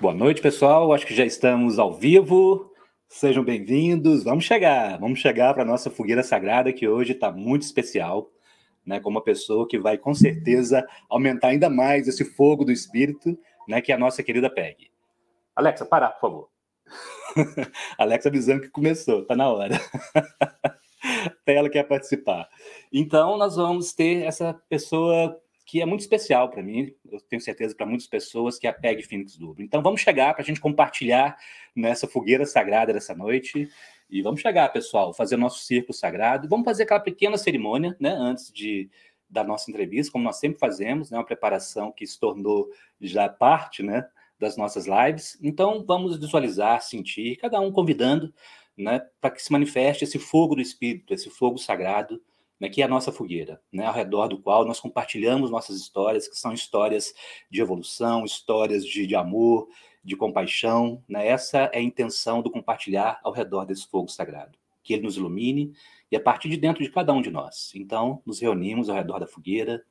Boa noite, pessoal. Acho que já estamos ao vivo. Sejam bem-vindos. Vamos chegar para a nossa fogueira sagrada, que hoje está muito especial, né? Com uma pessoa que vai, com certeza, aumentar ainda mais esse fogo do espírito, né? Que é a nossa querida Peggy. Alexa, parar, por favor. Alexa avisando que começou, tá na hora. Até ela quer participar. Então, nós vamos ter essa pessoa que é muito especial para mim, eu tenho certeza para muitas pessoas, que é a Peggy Phoenix Dubro. Então, vamos chegar para a gente compartilhar nessa fogueira sagrada dessa noite. E vamos chegar, pessoal, fazer nosso círculo sagrado. Vamos fazer aquela pequena cerimônia, né, antes da nossa entrevista, como nós sempre fazemos, né, uma preparação que se tornou já parte, né, das nossas lives. Então, vamos visualizar, sentir, cada um convidando, né, para que se manifeste esse fogo do Espírito, esse fogo sagrado, né, que é a nossa fogueira, né, ao redor do qual nós compartilhamos nossas histórias, que são histórias de evolução, histórias de amor, de compaixão. Né? Essa é a intenção do compartilhar ao redor desse fogo sagrado, que ele nos ilumine e a partir de dentro de cada um de nós. Então, nos reunimos ao redor da fogueira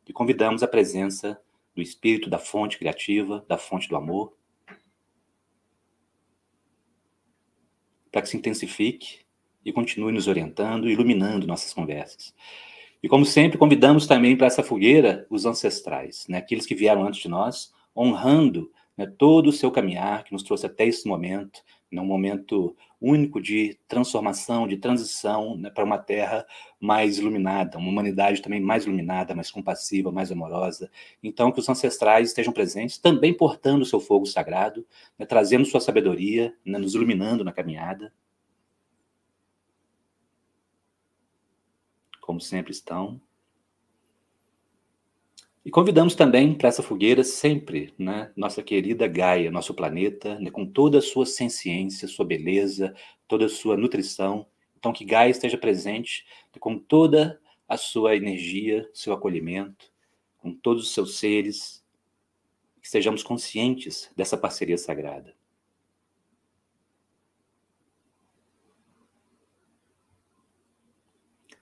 e convidamos a presença do Espírito, da fonte criativa, da fonte do amor, para que se intensifique e continue nos orientando e iluminando nossas conversas. E como sempre, convidamos também para essa fogueira os ancestrais, né, aqueles que vieram antes de nós, honrando, né, todo o seu caminhar que nos trouxe até esse momento, né, um momento único de transformação, de transição, né, para uma terra mais iluminada, uma humanidade também mais iluminada, mais compassiva, mais amorosa. Então, que os ancestrais estejam presentes, também portando o seu fogo sagrado, né, trazendo sua sabedoria, né, nos iluminando na caminhada. Como sempre estão. E convidamos também para essa fogueira sempre, né, nossa querida Gaia, nosso planeta, né, com toda a sua senciência, sua beleza, toda a sua nutrição. Então, que Gaia esteja presente, com toda a sua energia, seu acolhimento, com todos os seus seres, que sejamos conscientes dessa parceria sagrada.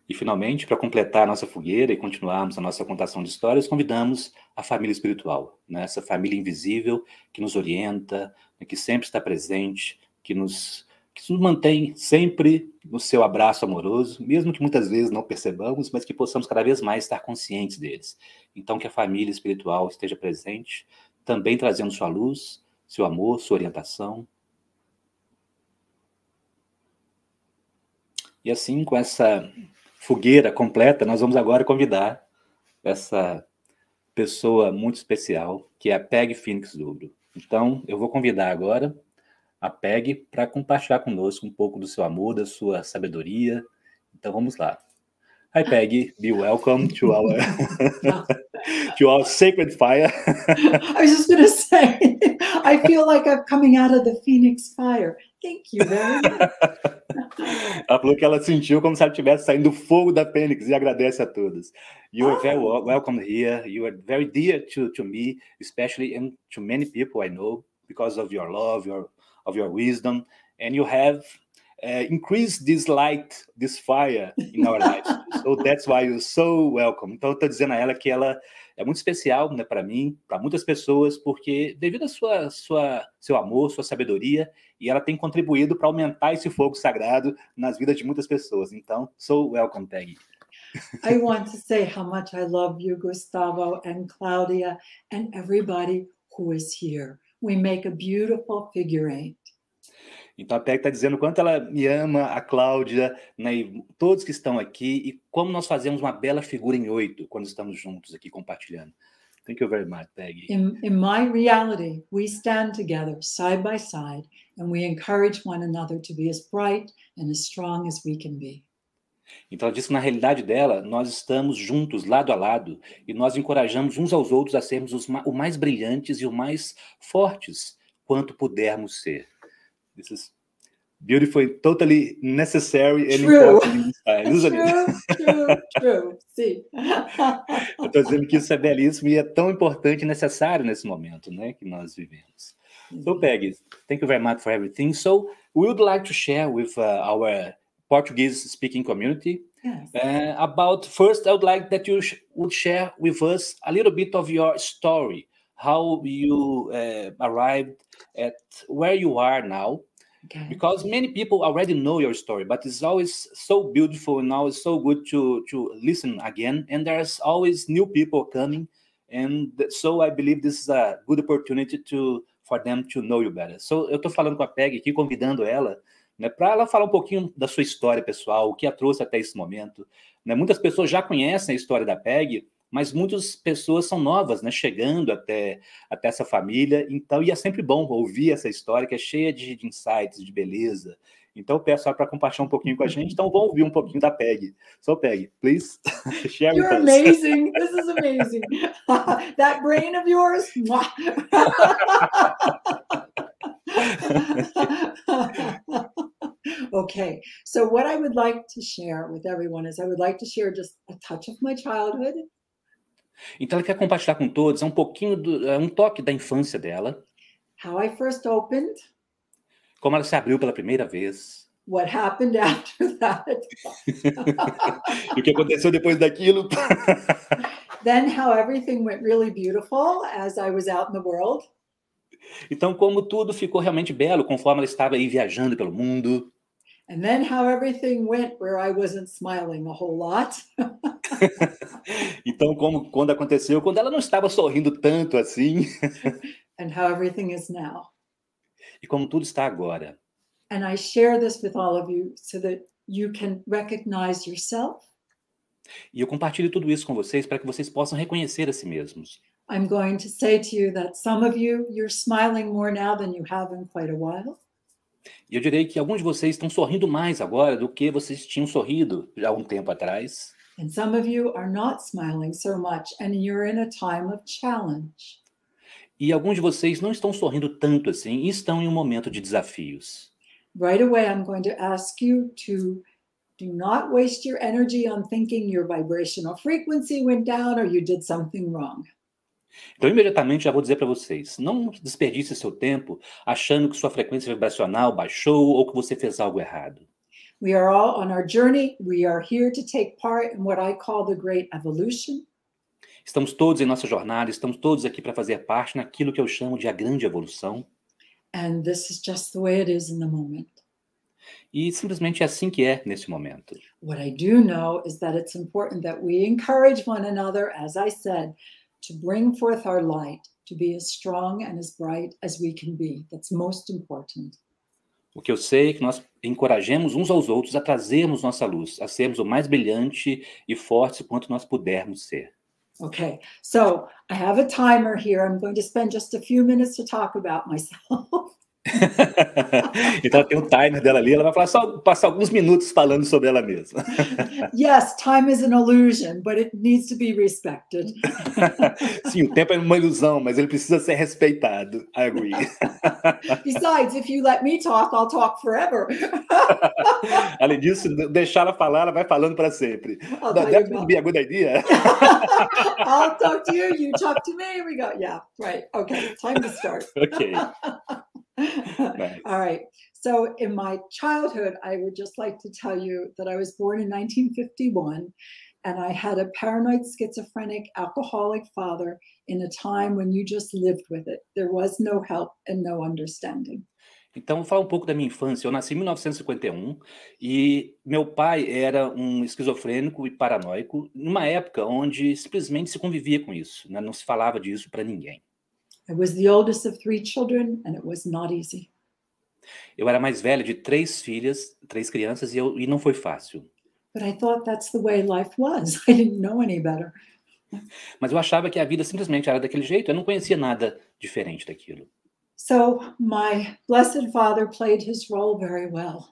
E, finalmente, para completar a nossa fogueira e continuarmos a nossa contação de histórias, convidamos a família espiritual, né? Essa família invisível que nos orienta, né? Que sempre está presente, que nos mantém sempre no seu abraço amoroso, mesmo que muitas vezes não percebamos, mas que possamos cada vez mais estar conscientes deles. Então, que a família espiritual esteja presente, também trazendo sua luz, seu amor, sua orientação. E assim, com essa fogueira completa, nós vamos agora convidar essa pessoa muito especial, que é a Peggy Phoenix Dubro. Então, eu vou convidar agora a Peggy para compartilhar conosco um pouco do seu amor, da sua sabedoria. Então, vamos lá. Hi, Peggy. Be welcome to our to our sacred fire. I was just going to say, I feel like I'm coming out of the Phoenix fire. Thank you very much. Ela falou que ela sentiu como se ela estivesse saindo do fogo da Fênix e agradece a todos. You are very welcome here. You are very dear to me, especially and to many people I know, because of your love, of your wisdom, and you have increased this light, this fire in our lives. So that's why you're so welcome. Então eu estou dizendo a ela que ela é muito especial, né, para mim, para muitas pessoas, porque devido ao seu amor, sua sabedoria, e ela tem contribuído para aumentar esse fogo sagrado nas vidas de muitas pessoas. Então, so welcome, Peggy. I want to say how much I love you, Gustavo and Claudia, and everybody who is here. We make a beautiful figure eight. Então a Peggy está dizendo o quanto ela me ama, a Cláudia, né, e todos que estão aqui, e como nós fazemos uma bela figura em 8 quando estamos juntos aqui compartilhando. Thank you very much, Peggy. In my reality, we stand together side by side and we encourage one another to be as bright and as strong as we can be. Então ela diz que na realidade dela, nós estamos juntos, lado a lado, e nós encorajamos uns aos outros a sermos o mais brilhantes e o mais fortes quanto pudermos ser. This is beautiful, totally necessary and important in this time. True. Sim. Eu estou dizendo que isso é belíssimo e é tão importante e necessário nesse momento, né, que nós vivemos. So, Peggy, thank you very much for everything. So, we would like to share with our Portuguese-speaking community about, first, I would like that you would share with us a little bit of your story how you arrived at where you are now. Okay. Because many people already know your story, but it's always so beautiful and always so good to listen again. And there's always new people coming. And so I believe this is a good opportunity for them to know you better. So eu estou falando com a Peggy aqui, convidando ela, né, para ela falar um pouquinho da sua história pessoal, o que a trouxe até esse momento. Né? Muitas pessoas já conhecem a história da Peggy, mas muitas pessoas são novas, né, chegando até essa família, então, e é sempre bom ouvir essa história que é cheia de insights, de beleza. Então, eu peço ela para compartilhar um pouquinho com a gente, então vamos ouvir um pouquinho da Peggy. So, Peggy, please, share with us. You're amazing. This is amazing. That brain of yours. Okay, so what I would like to share with everyone is I would like to share just a touch of my childhood. Então, ela quer compartilhar com todos um pouquinho, um toque da infância dela. How I first opened. Como ela se abriu pela primeira vez. What happened after that. E o que aconteceu depois daquilo. Then how everything went really beautiful as I was out in the world. Então, como tudo ficou realmente belo conforme ela estava aí viajando pelo mundo. And then how everything went where I wasn't smiling a whole lot. Então, quando aconteceu, quando ela não estava sorrindo tanto assim. And how everything is now. E como tudo está agora. And I share this with all of you so that you can recognize yourself. E eu compartilho tudo isso com vocês para que vocês possam reconhecer a si mesmos. I'm going to say to you that some of you, you're smiling more now than you have in quite a while. E eu direi que alguns de vocês estão sorrindo mais agora do que vocês tinham sorrido há um tempo atrás. And some of you are not smiling so much and you're in a time of challenge. E alguns de vocês não estão sorrindo tanto assim e estão em um momento de desafios. Right away, I'm going to ask you to do not waste your energy on thinking your vibrational frequency went down or you did something wrong. Então, imediatamente, já vou dizer para vocês, não desperdice seu tempo achando que sua frequência vibracional baixou ou que você fez algo errado. We are all on our journey. We are here to take part in what I call the Great Evolution. Estamos todos em nossa jornada, estamos todos aqui para fazer parte naquilo que eu chamo de a grande evolução. And this is just the way it is in the moment. E simplesmente é assim que é nesse momento. What I do know is that it's important that we encourage one another, as I said, to bring forth our light, to be as strong and as bright as we can be. That's most important. O que eu sei é que nós encorajemos uns aos outros a trazermos nossa luz, a sermos o mais brilhante e forte quanto nós pudermos ser. Okay, so I have a timer here. I'm going to spend just a few minutes to talk about myself. Então ela tem um timer dela ali, ela vai falar só passar alguns minutos falando sobre ela mesma. Yes, time is an illusion, but it needs to be respected. Sim, o tempo é uma ilusão, mas ele precisa ser respeitado. I agree. Besides, if you let me talk, I'll talk forever. Além disso, deixar ela falar, ela vai falando para sempre. That would be a good idea. I'll talk to you, you talk to me, we go, yeah, right, okay, time to start. Okay. Nice. All right. So in my childhood, I would just like to tell you that I was born in 1951 and I had a paranoid schizophrenic alcoholic father in a time when you just lived with it. There was no help and no understanding. Então, vou falar um pouco da minha infância. Eu nasci em 1951 e meu pai era um esquizofrênico e paranoico numa época onde simplesmente se convivia com isso, né? Não se falava disso para ninguém. I was the oldest of 3 children, and it was not easy. Eu era mais velho de 3 crianças, e não foi fácil. But I thought that's the way life was. I didn't know any better. Mas eu achava que a vida simplesmente era daquele jeito, eu não conhecia nada diferente daquilo. So my blessed father played his role very well.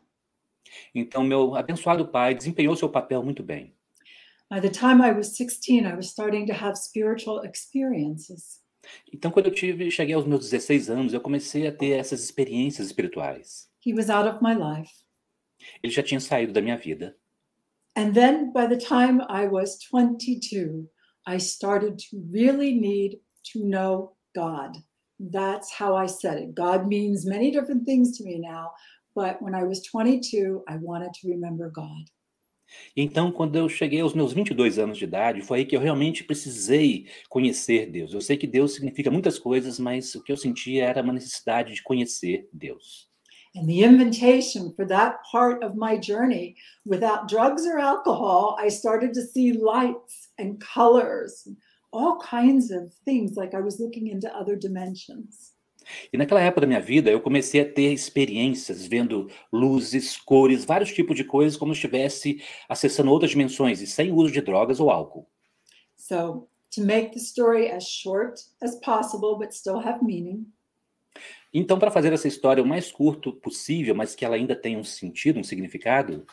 Então, meu abençoado pai desempenhou seu papel muito bem. By the time I was 16, I was starting to have spiritual experiences. Então, quando eu cheguei aos meus 16 anos, eu comecei a ter essas experiências espirituais. He was out of my life. Ele já tinha saído da minha vida. And then by the time I was 22, I started to really need to know God. That's how I said it. God means many different things to me now, but when I was 22, I wanted to remember God. Então, quando eu cheguei aos meus 22 anos de idade, foi aí que eu realmente precisei conhecer Deus. Eu sei que Deus significa muitas coisas, mas o que eu sentia era uma necessidade de conhecer Deus. And the invitation for that part of my journey, without drugs or alcohol, I started to see lights and colors, and all kinds of things, like I was looking into other dimensions. E naquela época da minha vida, eu comecei a ter experiências, vendo luzes, cores, vários tipos de coisas, como se estivesse acessando outras dimensões, e sem uso de drogas ou álcool. So, to make the story as short as possible, but still have meaning, Então, para fazer essa história o mais curto possível, mas que ela ainda tenha um sentido, um significado,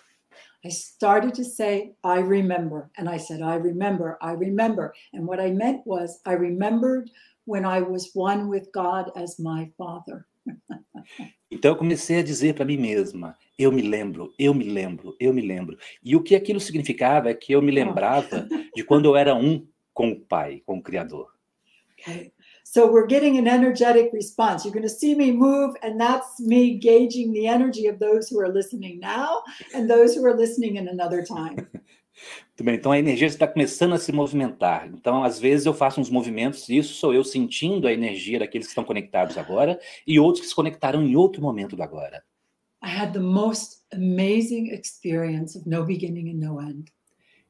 I started to say, I remember. And I said, I remember, I remember. And what I meant was, I remembered when I was one with God as my Father. então eu comecei a dizer para mim mesma, eu me lembro, eu me lembro, eu me lembro. E o que aquilo significava é que eu me lembrava de quando eu era um com o Pai, com o Criador. Okay. So we're getting an energetic response. You're going to see me move, and that's me gauging the energy of those who are listening now and those who are listening in another time. Muito bem, então a energia está começando a se movimentar. Então, às vezes eu faço uns movimentos, e isso sou eu sentindo a energia daqueles que estão conectados agora, e outros que se conectarão em outro momento do agora. I had the most amazing experience of no beginning and no end.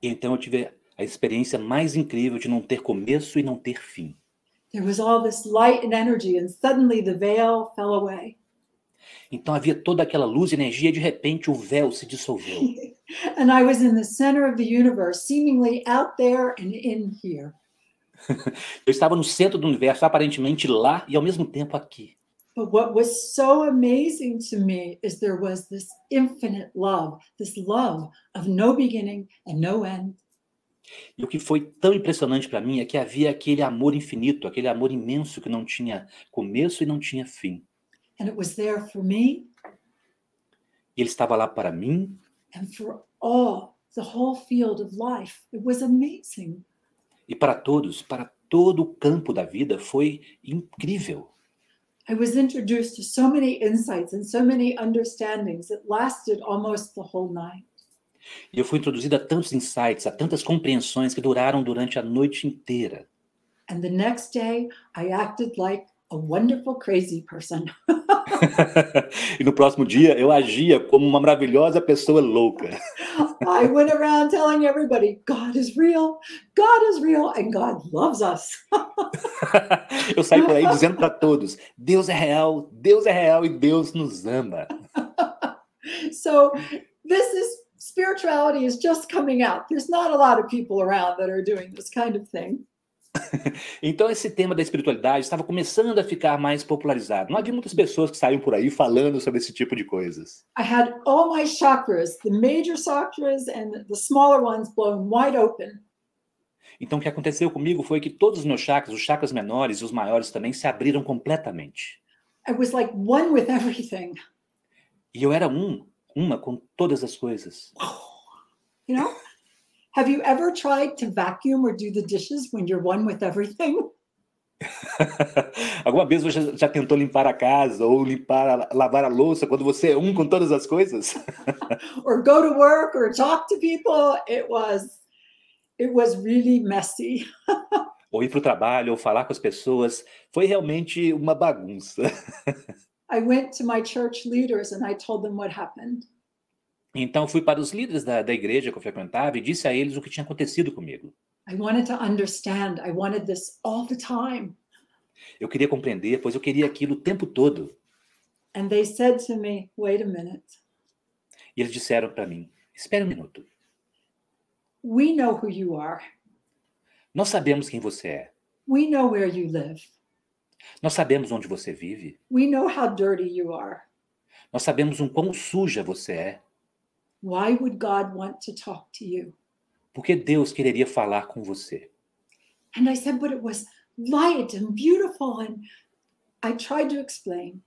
E então eu tive a experiência mais incrível de não ter começo e não ter fim. There was all this light and energy, and suddenly the veil fell away. Então havia toda aquela luz e energia, e de repente o véu se dissolveu. And I was in the center of the universe, seemingly out there and in here. Eu estava no centro do universo, aparentemente lá e ao mesmo tempo aqui. But what was so amazing to me is there was this infinite love, this love of no beginning and no end. E o que foi tão impressionante para mim é que havia aquele amor infinito, aquele amor imenso que não tinha começo e não tinha fim. And it was there for me E ele estava lá para mim and for all, the whole field of life. It was amazing. e para todos, para todo o campo da vida. Foi incrível. I was introduced to so many insights and so many understandings. It lasted almost the whole night. E eu fui introduzido a tantos insights, a tantas compreensões que duraram durante a noite inteira. And the next day, I acted like a wonderful crazy person. E no próximo dia eu agia como uma maravilhosa pessoa louca. I went around telling everybody, God is real, and God loves us. Eu saí por aí dizendo para todos, Deus é real e Deus nos ama. So spirituality is just coming out. There's not a lot of people around that are doing this kind of thing. Então esse tema da espiritualidade estava começando a ficar mais popularizado. Não havia muitas pessoas que saíam por aí falando sobre esse tipo de coisas. I had all my chakras, the major chakras and the smaller ones, blown wide open. Então o que aconteceu comigo foi que todos os meus chakras, os chakras menores e os maiores também, se abriram completamente. I was like one with everything. E eu era uma com todas as coisas. You know? Have you ever tried to vacuum or do the dishes when you're one with everything? Alguma vez você já tentou limpar a casa ou lavar a louça quando você é um com todas as coisas? Or go to work or talk to people? It was really messy. Ou ir para o trabalho ou falar com as pessoas, foi realmente uma bagunça. I went to my church leaders and I told them what happened. Então fui para os líderes da igreja que eu frequentava e disse a eles o que tinha acontecido comigo. I wanted to understand. I wanted this all the time. Eu queria compreender, pois eu queria aquilo o tempo todo. And they said to me, wait a minute. E eles disseram para mim, espere um minuto. We know who you are. Nós sabemos quem você é. We know where you live. Nós sabemos onde você vive. We know how dirty you are. Nós sabemos quão suja você é. Why would God want to talk to you? Por que Deus quereria falar com você? And I said, but it was light and beautiful. And I tried to explain.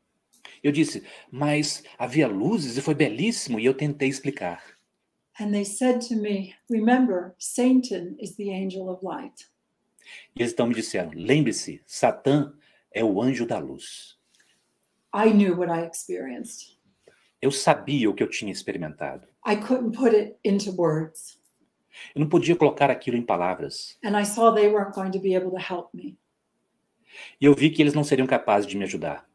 Eu disse, mas havia luzes e foi belíssimo, e eu tentei explicar. And they said to me, remember, Satan is the angel of light. E eles então me disseram, lembre-se, Satã é o anjo da luz. I knew what I experienced. Eu sabia o que eu tinha experimentado. I couldn't put it into words. Eu não podia colocar aquilo em palavras. And I saw they weren't going to be able to help me. E eu vi que eles não seriam capazes de me ajudar.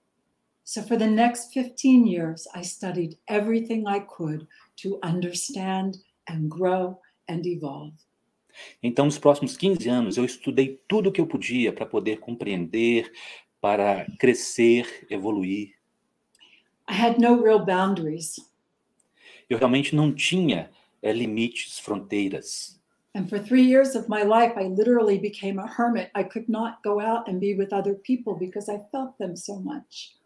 So for the next 15 years, I studied everything I could to understand and grow and evolve. Então, nos próximos 15 anos, eu estudei tudo o que eu podia para poder compreender, para crescer, evoluir. I had no real boundaries. Eu realmente não tinha limites, fronteiras. And for 3 years of my life, I literally became a hermit. I could not go out and be with other people because I felt them so much.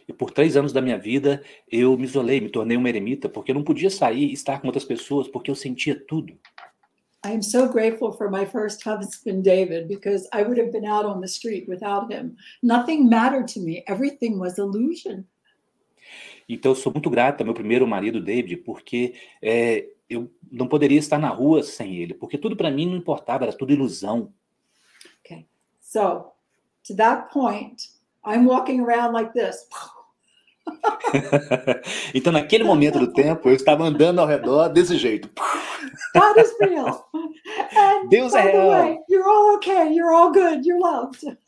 E por 3 anos da minha vida, eu me isolei, me tornei uma eremita, porque eu não podia sair e estar com outras pessoas, porque eu sentia tudo. I am so grateful for my first husband, David, because I would have been out on the street without him. Nothing mattered to me. Everything was illusion. Então, eu sou muito grata ao meu primeiro marido, David, porque eu não poderia estar na rua sem ele, porque tudo para mim não importava, era tudo ilusão. Okay, so to that point, I'm walking around like this. Então, naquele momento do tempo, eu estava andando ao redor desse jeito. God is real. And Deus by é the real. way, you're all okay. You're all good. You're loved.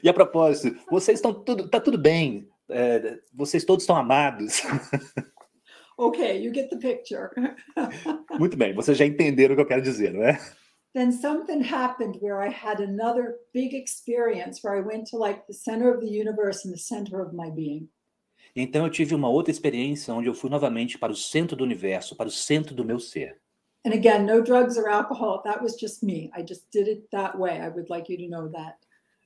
E a propósito, vocês estão tá tudo bem. Vocês todos estão amados. Okay, you get the picture. Muito bem, vocês já entenderam o que eu quero dizer, não é? Then something happened where I had another big experience where I went to like the center of the universe and the center of my being. Então eu tive uma outra experiência onde eu fui novamente para o centro do universo, para o centro do meu ser. And again, no drugs or alcohol. That was just me. I just did it that way. I would like you to know that.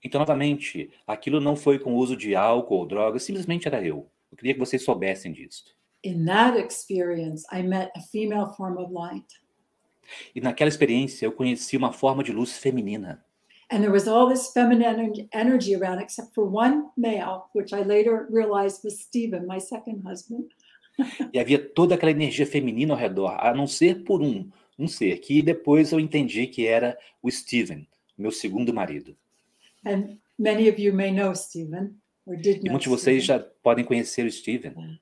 Então, novamente, aquilo não foi com o uso de álcool ou drogas, simplesmente era eu. Eu queria que vocês soubessem disso. In that experience, I met a female form of light. E naquela experiência eu conheci uma forma de luz feminina. And there was all this feminine energy around, except for one male, which I later realized was Stephen, my second husband. E havia toda aquela energia feminina ao redor, a não ser por um ser, que depois eu entendi que era o Steven, meu segundo marido. And many of you may know Stephen, or did E know muitos de vocês Stephen. já podem conhecer o Steven.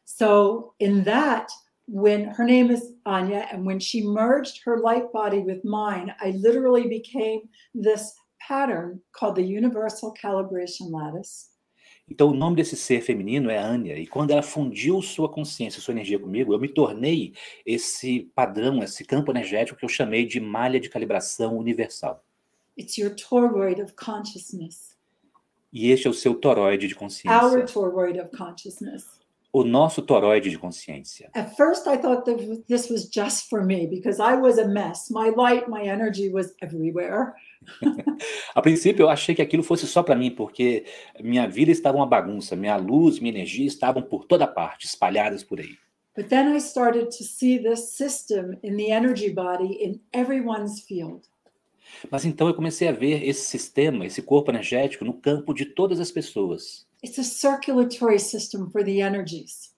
So in that, when her name is Anya, and when she merged her light body with mine, I literally became this pattern called the Universal Calibration Lattice. Então o nome desse ser feminino é Anya, e quando ela fundiu sua consciência, sua energia comigo, eu me tornei esse padrão, esse campo energético que eu chamei de malha de calibração universal. It's your toroid of consciousness. E este é o seu toroide de Our consciência. toroid of consciousness. O nosso toroide de consciência. At first, I thought that this was just for me because I was a mess. My light, my energy was everywhere. A princípio, eu achei que aquilo fosse só para mim, porque minha vida estava uma bagunça, minha luz, minha energia estavam por toda parte, espalhadas por aí. But then I started to see this system in the energy body in everyone's field. Mas então eu comecei a ver esse sistema, esse corpo energético no campo de todas as pessoas. It's a circulatory system for the energies.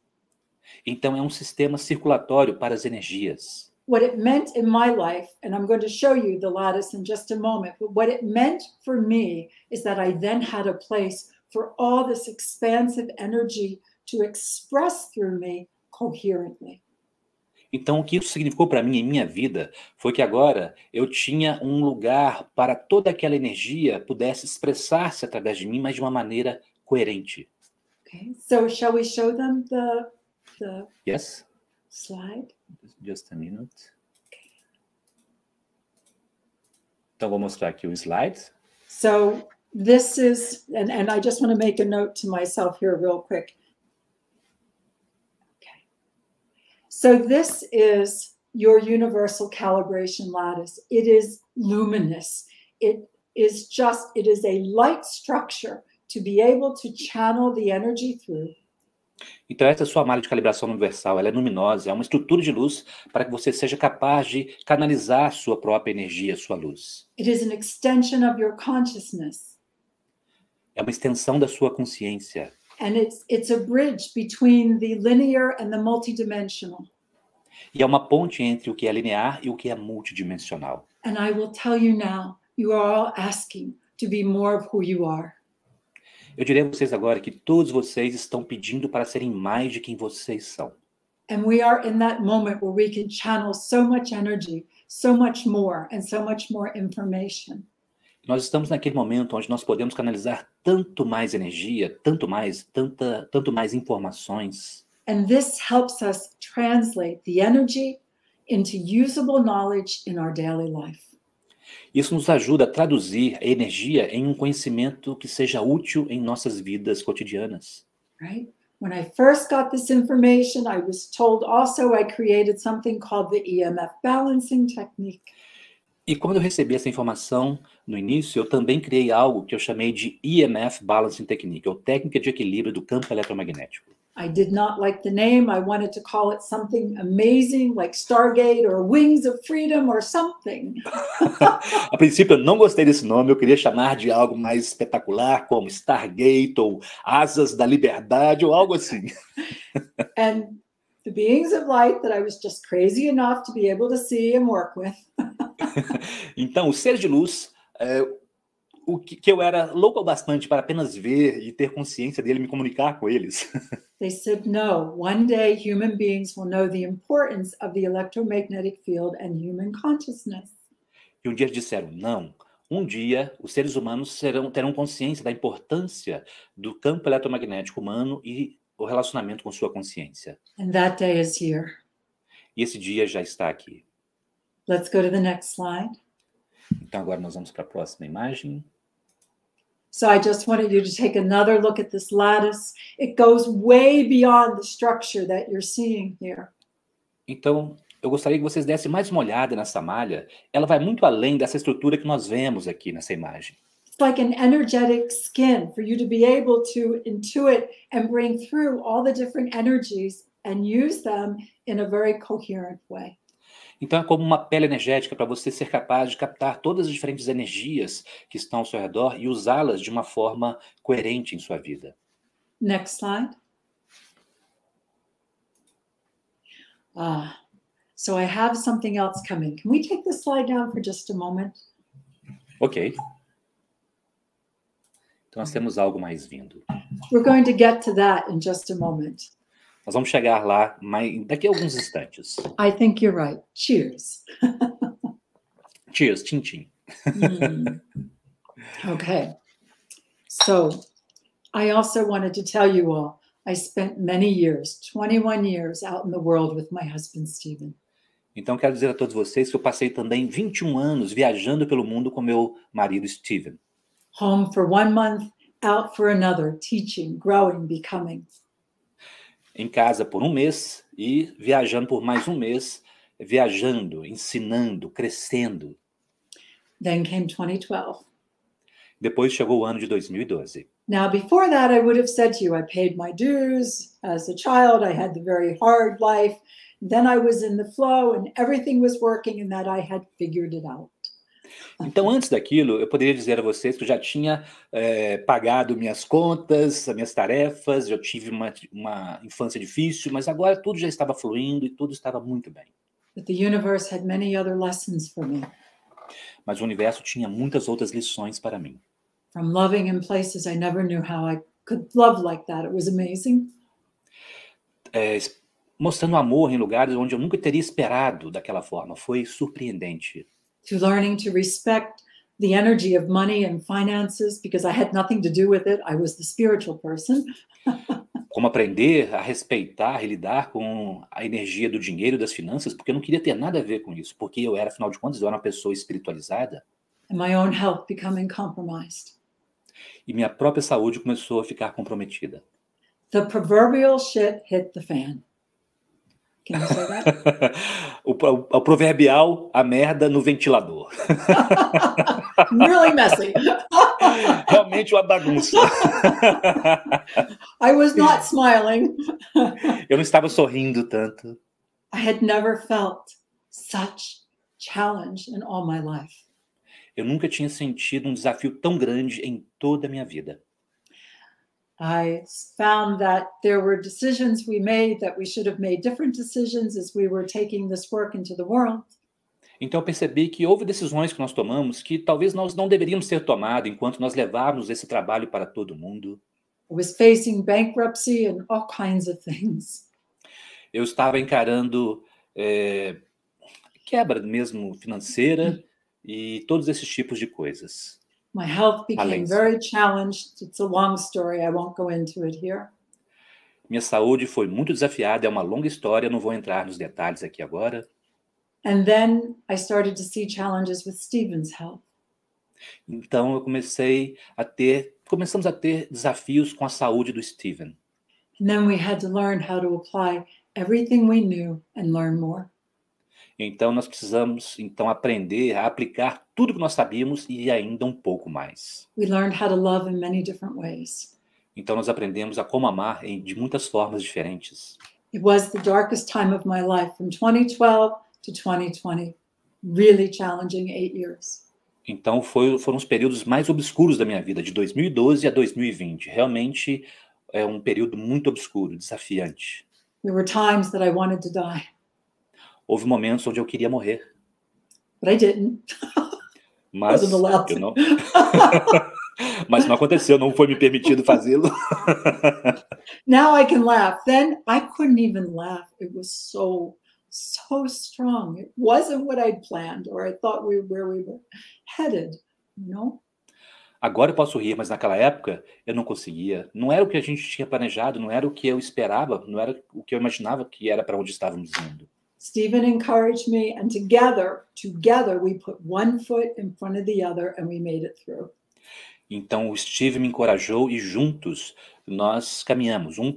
Então é um sistema circulatório para as energias. What it meant in my life, and I'm going to show you the lattice in just a moment, but what it meant for me is that I then had a place for all this expansive energy to express through me coherently. Então o que isso significou para mim em minha vida foi que agora eu tinha um lugar para toda aquela energia pudesse expressar-se através de mim, mas de uma maneira coerente. Okay, so shall we show them the Yes? slide? Just a minute. Então vou mostrar aqui o slide. So this is, and I just want to make a note to myself here real quick. Okay. So this is your universal calibration lattice. It is luminous. It is a light structure to be able to channel the energy through. Então essa é a sua malha de calibração universal, ela é luminosa, é uma estrutura de luz para que você seja capaz de canalizar sua própria energia, sua luz. It is an extension of your consciousness. É uma extensão da sua consciência. And it's a bridge between the linear and the multidimensional. E é uma ponte entre o que é linear e o que é multidimensional. And I will tell you now, you are all asking to be more of who you are. Eu direi a vocês agora que todos vocês estão pedindo para serem mais de quem vocês são. And we are in that moment where we can channel so much energy, so much more, and so much more information. Nós estamos naquele momento onde nós podemos canalizar tanto mais energia, tanto mais informações. And this helps us translate the energy into usable knowledge in our daily life. Isso nos ajuda a traduzir a energia em um conhecimento que seja útil em nossas vidas cotidianas. Right? When I first got this information, I was told also I created something called the EMF Balancing Technique. E quando eu recebi essa informação no início, eu também criei algo que eu chamei de EMF Balancing Technique, ou técnica de equilíbrio do campo eletromagnético. I did not like the name. I wanted to call it something amazing, like Stargate or Wings of Freedom or something. A princípio eu não gostei desse nome, eu queria chamar de algo mais espetacular, como Stargate ou Asas da Liberdade ou algo assim. And the beings of light that I was just crazy enough to be able to see and work with. Então, os seres de luz, o que eu era louco bastante para apenas ver e ter consciência dele, me comunicar com eles. They said, no, one day human beings will know the importance of the electromagnetic field and human consciousness. E um dia eles disseram, não, um dia os seres humanos terão consciência da importância do campo eletromagnético humano e o relacionamento com sua consciência. And that day is here. E esse dia já está aqui. Let's go to the next slide. Então agora nós vamos para a próxima imagem. So I just wanted you to take another look at this lattice. It goes way beyond the structure that you're seeing here. Então, eu gostaria que vocês dessem mais uma olhada nessa malha. Ela vai muito além dessa estrutura que nós vemos aqui nessa imagem. It's like an energetic skin for you to be able to intuit and bring through all the different energies and use them in a very coherent way. Então é como uma pele energética para você ser capaz de captar todas as diferentes energias que estão ao seu redor e usá-las de uma forma coerente em sua vida. Next slide. So I have something else coming. Can we take this slide down for just a moment? Ok. Então nós temos algo mais vindo. We're going to get to that in just a moment. Nós vamos chegar lá daqui a alguns instantes. I think you're right. Cheers. Cheers, tchim, tchim. Okay. So I also wanted to tell you all, I spent many years, 21 years out in the world with my husband, Stephen. Então quero dizer a todos vocês que eu passei também 21 anos viajando pelo mundo com meu marido, Stephen. Home for 1 month, out for another, teaching, growing, becoming. Em casa por 1 mês e viajando por mais 1 mês, viajando, ensinando, crescendo. Then came 2012. Depois chegou o ano de 2012. Now, before that, I would have said to you, I paid my dues. As a child, I had the very hard life. Then I was in the flow and everything was working and that I had figured it out. Então, antes daquilo, eu poderia dizer a vocês que eu já tinha pagado minhas contas, as minhas tarefas, eu tive uma infância difícil, mas agora tudo já estava fluindo e tudo estava muito bem. But the universe had many other lessons for me. Mas o universo tinha muitas outras lições para mim. From loving in places I never knew how I could love like that. It was amazing. Mostrando amor em lugares onde eu nunca teria esperado daquela forma. Foi surpreendente. To learning to respect the energy of money and finances because I had nothing to do with it. I was the spiritual person. Como aprender a respeitar e lidar com a energia do dinheiro e das finanças, porque eu não queria ter nada a ver com isso, porque eu era, afinal de contas, eu era uma pessoa espiritualizada. And my own health becoming compromised. E minha própria saúde começou a ficar comprometida. The proverbial shit hit the fan. Can you say that? o proverbial, a merda no ventilador. Really messy. Realmente uma bagunça. I was not smiling. Eu não estava sorrindo tanto. I had never felt such challenge in all my life. Eu nunca tinha sentido um desafio tão grande em toda a minha vida. I found that there were decisions we made that we should have made different decisions as we were taking this work into the world. Então eu percebi que houve decisões que nós tomamos que talvez nós não deveríamos ter tomado enquanto nós levávamos esse trabalho para todo mundo. I was facing bankruptcy and all kinds of things. Eu estava encarando quebra mesmo financeira e todos esses tipos de coisas. My health became Falência. very challenged. It's a long story. I won't go into it here. Minha saúde foi muito desafiada, é uma longa história, não vou entrar nos detalhes aqui agora. And then I started to see challenges with Stephen's health. Então eu começamos a ter desafios com a saúde do Steven. And then we had to learn how to apply everything we knew and learn more. Então nós precisamos aprender a aplicar tudo que nós sabíamos e ainda um pouco mais. We learned how to love in many different ways. Então nós aprendemos a como amar de muitas formas diferentes. It was the darkest time of my life from 2012 to 2020. Really challenging 8 years. Então foram os períodos mais obscuros da minha vida, de 2012 a 2020. Realmente é um período muito obscuro, desafiante. There were times that I wanted to die. Houve momentos onde eu queria morrer. But I didn't. Mas Wasn't allowed eu to. não. Mas não aconteceu, não foi me permitido fazê-lo. Now I can laugh. Then I couldn't even laugh. It was so strong. It wasn't what I'd planned or I thought where we were headed, you know? Agora eu posso rir, mas naquela época eu não conseguia. Não era o que a gente tinha planejado, não era o que eu esperava, não era o que eu imaginava que era para onde estávamos indo. Stephen encouraged me, and together we put one foot in front of the other and we made it through. Então o Steve me encorajou e juntos nós caminhamos um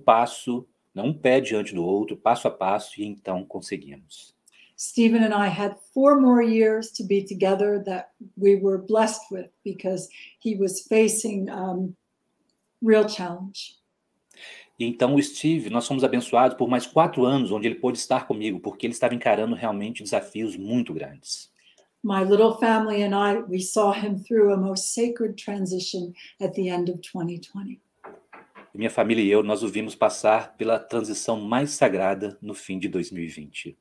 pé diante do outro, passo a passo, e então conseguimos. Stephen and I had 4 more years to be together that we were blessed with because he was facing real challenge. E então o Steve, nós fomos abençoados por mais 4 anos onde ele pôde estar comigo, porque ele estava encarando realmente desafios muito grandes. My little family and I, we saw him through a most sacred transition at the end of 2020. Minha família e eu, nós o vimos passar pela transição mais sagrada no fim de 2020.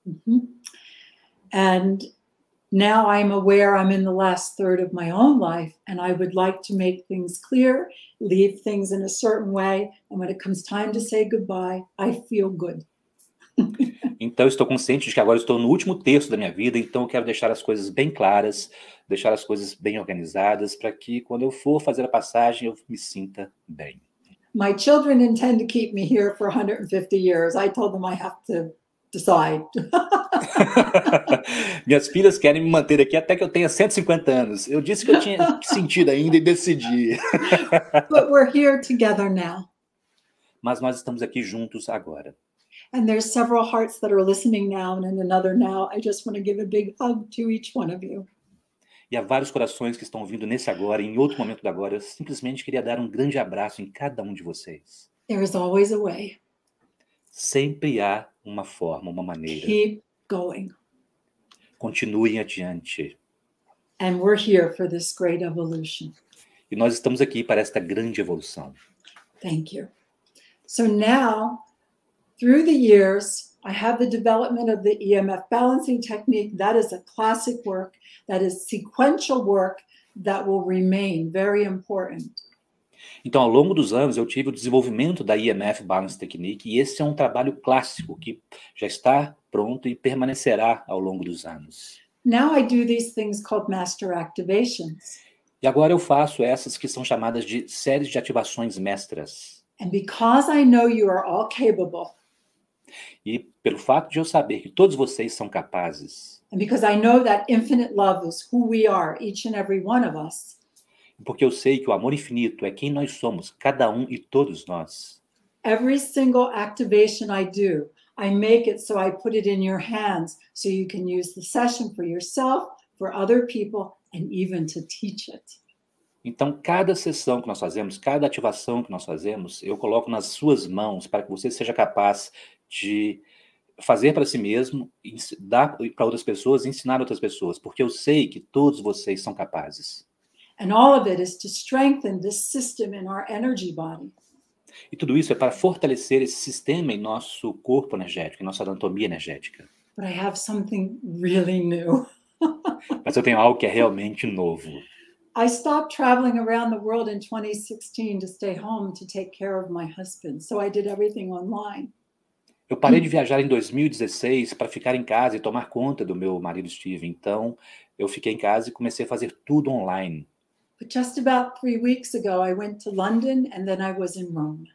And now I'm aware I'm in the last third of my own life, and I would like to make things clear, leave things in a certain way, and when it comes time to say goodbye, I feel good. Então eu estou consciente de que agora estou no último terço da minha vida, então eu quero deixar as coisas bem claras, deixar as coisas bem organizadas, para que quando eu for fazer a passagem eu me sinta bem. My children intend to keep me here for 150 years. I told them I have to decide. Minhas filhas querem me manter aqui até que eu tenha 150 anos. Eu disse que eu tinha sentido ainda e decidi. But we're here together now. Mas nós estamos aqui juntos agora. And there's several hearts that are listening now and in another now. I just want to give a big hug to each one of you. E há vários corações que estão vindo nesse agora, e em outro momento do agora. Eu simplesmente queria dar um grande abraço em cada um de vocês. There is always a way. Sempre há uma forma, uma maneira. Keep going. Continuem adiante. And we're here for this great evolution. E nós estamos aqui para esta grande evolução. Thank you. So now, through the years, I have the development of the EMF Balancing Technique. That is a classic work. That is sequential work that will remain very important. Então, ao longo dos anos, eu tive o desenvolvimento da EMF Balancing Technique, e esse é um trabalho clássico que já está pronto e permanecerá ao longo dos anos. Now I do these things called master activations. E agora eu faço essas que são chamadas de séries de ativações mestras. And because I know you are all capable, E pelo fato de eu saber que todos vocês são capazes, and because I know that infinite love is who we are, each and every one of us, porque eu sei que o amor infinito é quem nós somos, cada um e todos nós. every single activation I do, I make it so I put it in your hands so you can use the session for yourself, for other people, and even to teach it. Então, cada sessão que nós fazemos, cada ativação que nós fazemos, eu coloco nas suas mãos para que você seja capaz de fazer para si mesmo, dar para outras pessoas, ensinar outras pessoas, porque eu sei que todos vocês são capazes. And all of it is to strengthen this system in our energy body. E tudo isso é para fortalecer esse sistema em nosso corpo energético, em nossa anatomia energética. But I have something really new. Mas eu tenho algo que é realmente novo. I stopped traveling around the world in 2016 to stay home to take care of my husband. So I did everything online. Eu parei de viajar em 2016 para ficar em casa e tomar conta do meu marido Steve. Então, eu fiquei em casa e comecei a fazer tudo online. But just about 3 weeks ago, I went to London and then I was in Rome.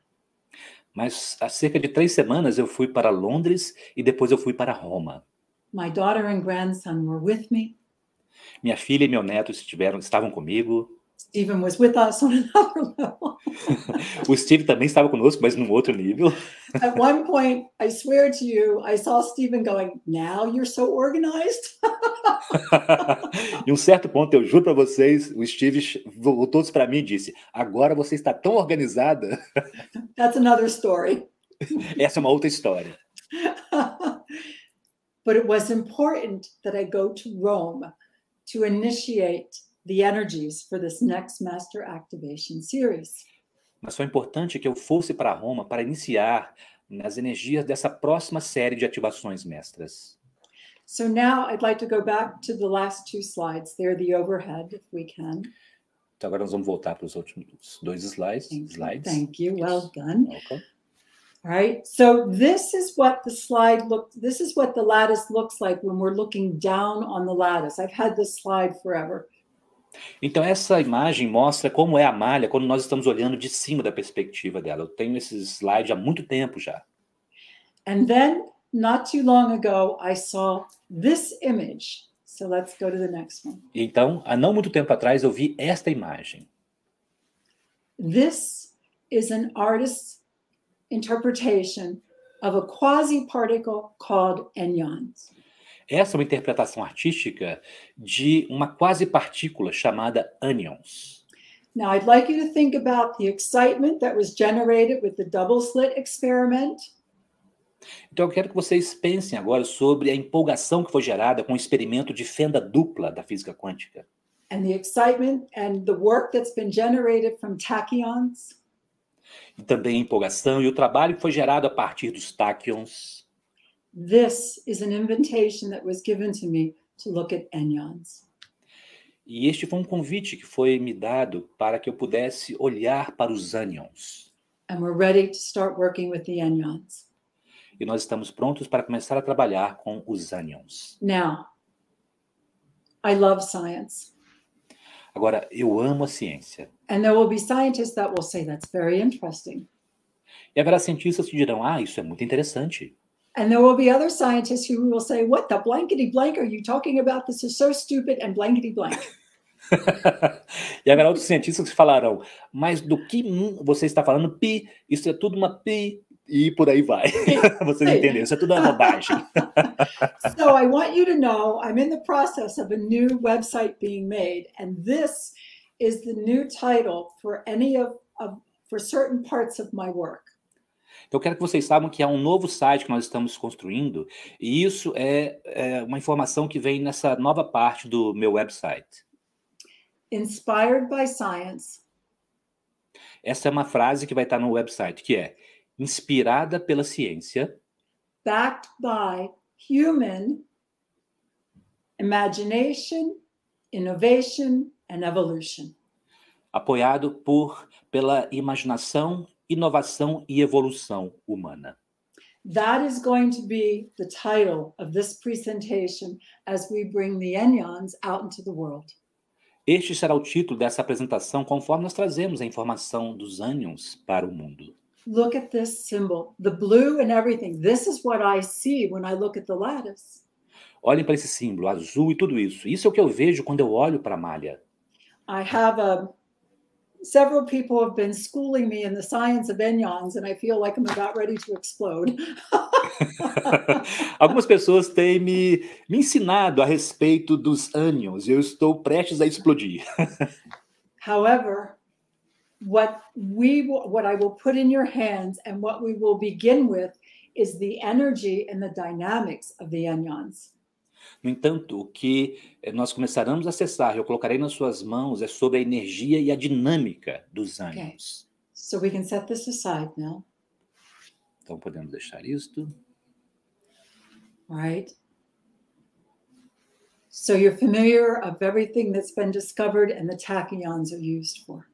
Mas há cerca de 3 semanas eu fui para Londres e depois eu fui para Roma. My daughter and grandson were with me. Minha filha e meu neto estavam comigo. Stephen was with us on another level. O Steve também estava conosco, mas num outro nível. At one point, I swear to you, I saw Stephen going, "Now you're so organized." Em um certo ponto, eu juro para vocês, o Steve voltou para mim e disse: agora você está tão organizada. That's another story. Essa é uma outra história. But it was important that I go to Rome to initiate the energies for this next Master Activation series. Mas foi importante que eu fosse para Roma para iniciar as energias dessa próxima série de ativações mestras. So now I'd like to go back to the last 2 slides. They're the overhead, if we can. Então agora nós vamos voltar para os últimos 2 slides. Thank you. Well done. Welcome. All right. So this is what the lattice looks like when we're looking down on the lattice. I've had this slide forever. Então essa imagem mostra como é a malha quando nós estamos olhando de cima da perspectiva dela. Eu tenho esse slide há muito tempo já. And then, not too long ago, I saw this image. So let's go to the next one. Então, há não muito tempo atrás, eu vi esta imagem. This is an artist's interpretation of a quasi-particle called anyons. Essa é uma interpretação artística de uma quase partícula chamada anions. Now, I'd like you to think about the excitement that was generated with the double slit experiment. Então eu quero que vocês pensem agora sobre a empolgação que foi gerada com o experimento de fenda dupla da física quântica. And the excitement and the work that's been generated from tachyons. E também a empolgação e o trabalho que foi gerado a partir dos tachyons. This is an invitation that was given to me to look at anyons. E este foi um convite que foi me dado para que eu pudesse olhar para os anions. And we're ready to start working with the anyons. E nós estamos prontos para começar a trabalhar com os anions. Now, I love science. Agora, eu amo a ciência. And there will be scientists that will say that's very interesting. E haverá cientistas que dirão, isso é muito interessante. And there will be other scientists who will say, what the blankety blank are you talking about? This is so stupid and blankety blank. E haverá outros cientistas que falarão, mas do que você está falando, pi, isso é tudo uma pi, e por aí vai. Vocês entenderam, isso é tudo uma bobagem. So I want you to know, I'm in the process of a new website being made, and this is the new title for for certain parts of my work. Eu quero que vocês saibam que há um novo site que nós estamos construindo, e isso é uma informação que vem nessa nova parte do meu website. Inspired by science. Essa é uma frase que vai estar no website, que é inspirada pela ciência. Backed by human imagination, innovation and evolution. Apoiado pela imaginação, inovação e evolução humana. That is going to be the title of this presentation as we bring the anyons out into the world. Este será o título dessa apresentação conforme nós trazemos a informação dos ânions para o mundo. Look at this symbol, the blue and everything. This is what I see when I look at the lattice. Olhem para esse símbolo azul e tudo isso. Isso é o que eu vejo quando eu olho para a malha. I have several people have been schooling me in the science of anyons, and I feel like I'm about ready to explode. Algumas pessoas têm me ensinado a respeito dos ânions e eu estou prestes a explodir. However, what I will put in your hands and what we will begin with is the energy and the dynamics of the anyons. No entanto, o que nós começaremos a acessar, eu colocarei nas suas mãos, é sobre a energia e a dinâmica dos ânions. Okay. So we can set this aside now. Então podemos deixar isto. All right. So you're familiar of everything that's been discovered and the tachyons are used for.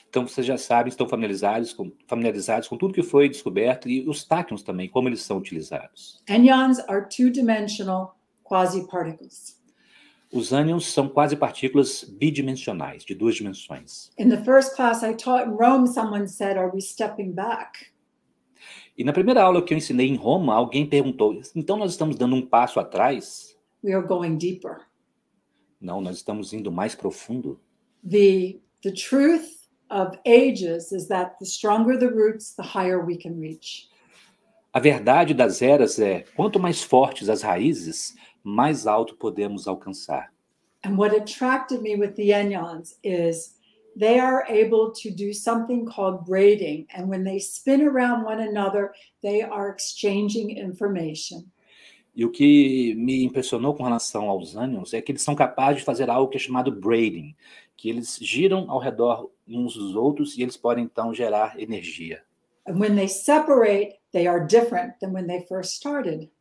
Então, vocês já sabem, estão familiarizados com tudo que foi descoberto e os táquions também, como eles são utilizados. Anyons are two-dimensional quasi-particles. Os ânions são quase partículas bidimensionais, de 2 dimensões. In the first class I taught in Rome, someone said, "Are we stepping back?" E na primeira aula que eu ensinei em Roma, alguém perguntou, então nós estamos dando um passo atrás? We are going deeper. Não, nós estamos indo mais profundo. The truth of ages is that the stronger the roots, the higher we can reach. A verdade das eras é, quanto mais fortes as raízes, mais alto podemos alcançar. And what attracted me with the anyons is they are able to do something called braiding. And when they spin around one another, they are exchanging information. E o que me impressionou com relação aos ânions é que eles são capazes de fazer algo que é chamado braiding, que eles giram ao redor uns dos outros e eles podem então gerar energia. And when they separate, they are different than when they first started.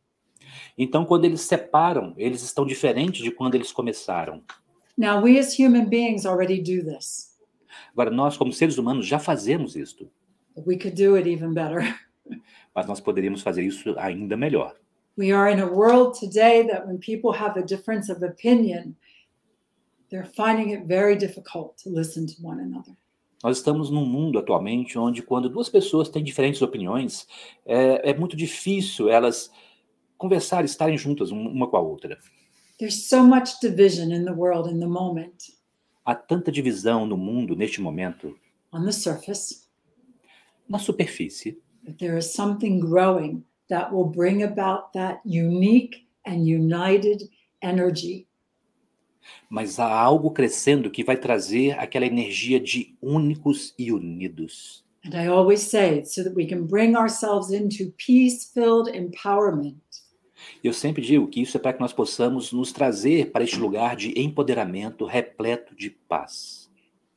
Então, quando eles separam, eles estão diferentes de quando eles começaram. Now, we as human beings already do this. Agora, nós, como seres humanos, já fazemos isto. We could do it even better. Mas nós poderíamos fazer isso ainda melhor. We are in a world today that when people have a difference of opinion, they're finding it very difficult to listen to one another. Nós estamos num mundo atualmente onde quando duas pessoas têm diferentes opiniões, é muito difícil elas conversarem, estarem juntas uma com a outra. There's so much division in the world in the moment. Há tanta divisão no mundo neste momento. On the surface. Na superfície. But there is something growing that will bring about that unique and united energy. Mas há algo crescendo que vai trazer aquela energia de únicos e unidos. And I always say it's so that we can bring ourselves into peace-filled empowerment. Eu sempre digo que isso é para que nós possamos nos trazer para este lugar de empoderamento repleto de paz.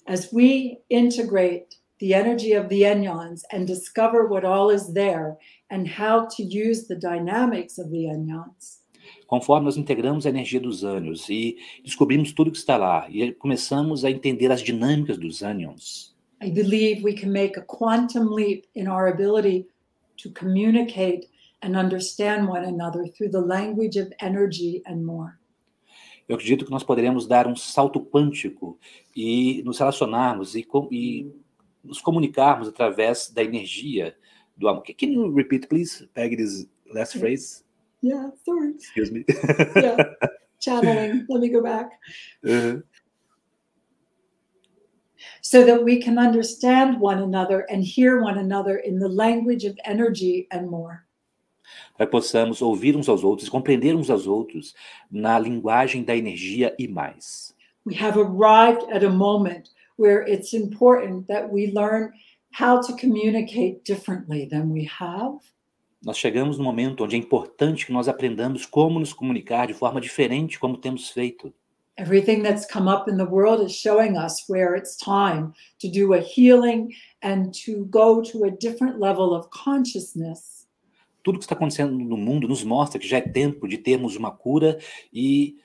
As we integrate the energy of the anyons and discover what all is there and how to use the dynamics of the anyons. Conforme nós integramos a energia dos ânions e descobrimos tudo que está lá e começamos a entender as dinâmicas dos ânions, I believe we can make a quantum leap in our ability to communicate and understand one another through the language of energy and more. Eu acredito que nós poderemos dar um salto quântico e nos relacionarmos e nos comunicarmos através da energia do amor. Can you repeat, please, Peggy, this last phrase? Yeah, sorry. Excuse me. Yeah, channeling. Let me go back. So that we can understand one another and hear one another in the language of energy and more. Para que possamos ouvir uns aos outros, compreender uns aos outros na linguagem da energia e mais. We have arrived at a moment where it's important that we learn how to communicate differently than we have. Nós chegamos no momento onde é importante que nós aprendamos como nos comunicar de forma diferente como temos feito. Everything that's come up in the world is showing us where it's time to do a healing and to go to a different level of consciousness. Tudo que está acontecendo no mundo nos mostra que já é tempo de termos uma cura e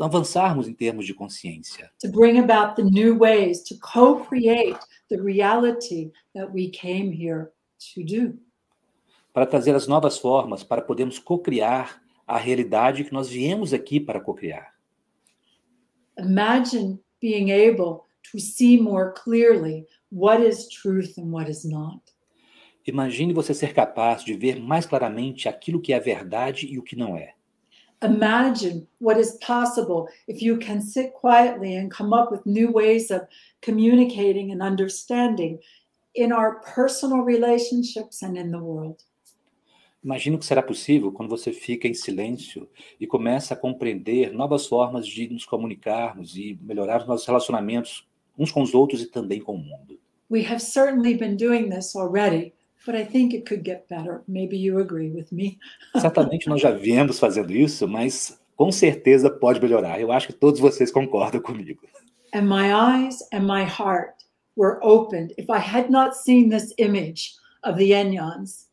avançarmos em termos de consciência. To bring about the new ways to co-create the reality that we came here to do. Para trazer as novas formas, para podermos co-criar a realidade que nós viemos aqui para co-criar. Imagine being able to see more clearly what is truth and what is not. Imagine você ser capaz de ver mais claramente aquilo que é verdade e o que não é. Imagine what is possible if you can sit quietly and come up with new ways of communicating and understanding in our personal relationships and in the world. Imagine o que será possível quando você fica em silêncio e começa a compreender novas formas de nos comunicarmos e melhorar os nossos relacionamentos uns com os outros e também com o mundo. We have certainly been doing this already, but I think it could get better. Maybe you agree with me. Certamente nós já viemos fazendo isso, mas com certeza pode melhorar. Eu acho que todos vocês concordam comigo. And my eyes and my heart were opened. If I had not seen this image of the anyons,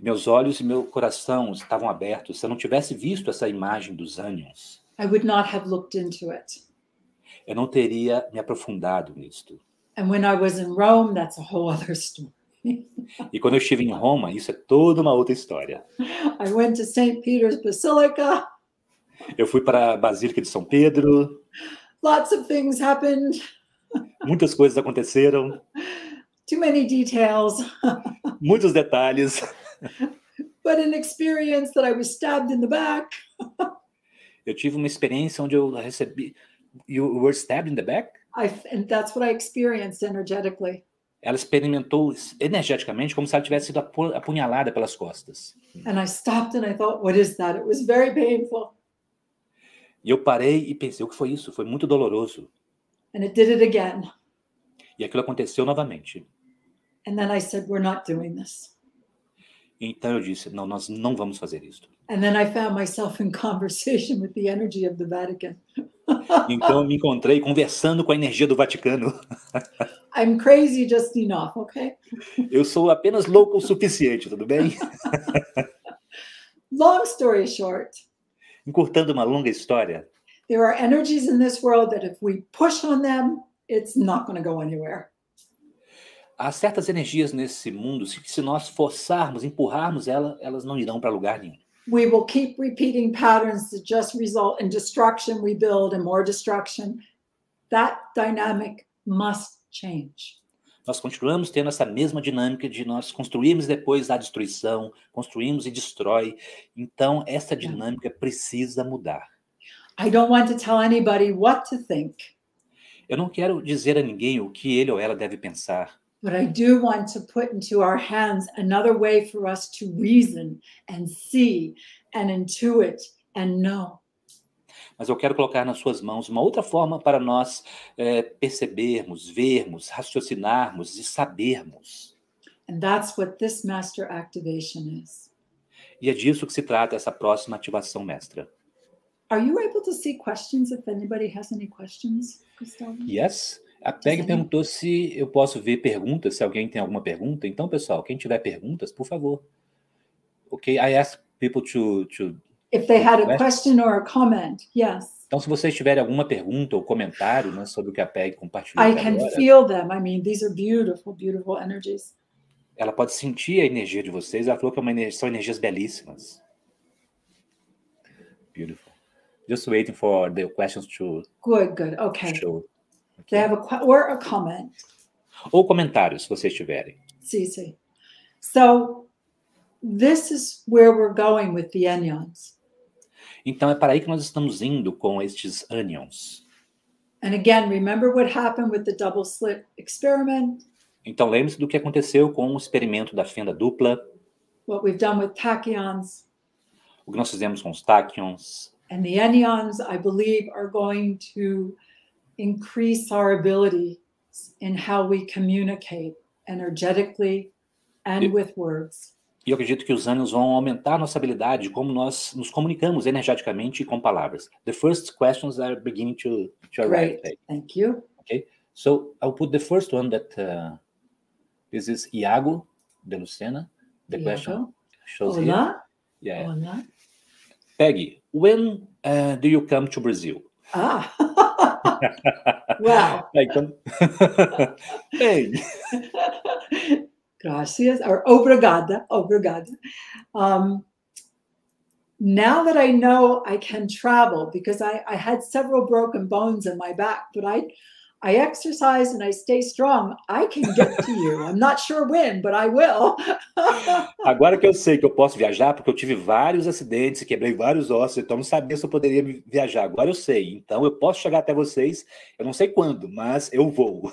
Meus olhos e meu coração estavam abertos. Se eu não tivesse visto essa imagem dos ânions, I would not have looked into it. eu não teria me aprofundado nisto. And when I was in Rome, that's a whole other story. E quando eu estive em Roma, isso é toda uma outra história. I went to St. Peter's Basilica. Eu fui para a Basílica de São Pedro. Lots of things happened. Muitas coisas aconteceram. Too many details. Muitos detalhes. But an experience that I was stabbed in the back. Eu tive uma experiência onde eu recebi... You were stabbed in the back? And that's what I experienced energetically. Ela experimentou energeticamente como se ela tivesse sido apunhalada pelas costas. And I stopped and I thought, what is that? It was very painful. E eu parei e pensei, o que foi isso? Foi muito doloroso. And it did it again. E aquilo aconteceu novamente. And then I said, we're not doing this. Então eu disse, não, nós não vamos fazer isso. And then I found myself in conversation with the energy of the Vatican. Então eu me encontrei conversando com a energia do Vaticano. I'm crazy just enough, okay? Eu sou apenas louco o suficiente, tudo bem? Long story short. Encurtando uma longa história. There are energies in this world that if we push on them, it's not going to go anywhere. Há certas energias nesse mundo que se nós forçarmos, empurrarmos elas não irão para lugar nenhum. We will keep repeating patterns that just result in destruction. We build and more destruction. That dynamic must change. Nós continuamos tendo essa mesma dinâmica de nós construirmos depois a destruição, construímos e destrói. Então, essa dinâmica precisa mudar. I don't want to tell anybody what to think. Eu não quero dizer a ninguém o que ele ou ela deve pensar. But I do want to put into our hands another way for us to reason and see and intuit and know. Mas eu quero colocar nas suas mãos uma outra forma para nós percebermos, vermos, raciocinarmos e sabermos. And that's what this master activation is. E é disso que se trata essa próxima ativação mestra. Are you able to see questions if anybody has any questions, Gustavo? Yes. A Peggy perguntou se eu posso ver perguntas, se alguém tem alguma pergunta. Então, pessoal, quem tiver perguntas, por favor. Okay, I ask people to if they had a question or a comment, yes. Então, se vocês tiverem alguma pergunta ou comentário, né, sobre o que a Peggy compartilhou I até can agora, feel them. I mean, these are beautiful, beautiful energies. ela pode sentir a energia de vocês. Ela falou que são energias belíssimas. Beautiful. Just waiting for the questions to Good. Okay. show. They have or a comment. Ou comentários, se vocês tiverem. See. So, this is where we're going with the onions. Então, é para aí que nós estamos indo com estes onions. And again, remember what happened with the double slit experiment? Então, lembre-se do que aconteceu com o experimento da fenda dupla. What we've done with tachyons. O que nós fizemos com os tachyons. And the onions, I believe, are going to increase our ability in how we communicate energetically and with words. E eu acredito que os ânions vão aumentar nossa habilidade de como nós nos comunicamos energeticamente e com palavras. The first questions are beginning to arrive. Great, thank you. Okay, so I'll put the first one that this is Iago de Lucena. The Iago. question shows Olá. here. Yeah. Olá. Peggy, when do you come to Brazil? Wow. Então... Hey. Gracias, or obrigada. Now that I know I can travel, because I had several broken bones in my back, but I exercise and I stay strong, I can get to you. I'm not sure when, but I will. Agora que eu sei que eu posso viajar, porque eu tive vários acidentes e quebrei vários ossos, então não sabia se eu poderia viajar. Agora eu sei, então eu posso chegar até vocês. Eu não sei quando, mas eu vou.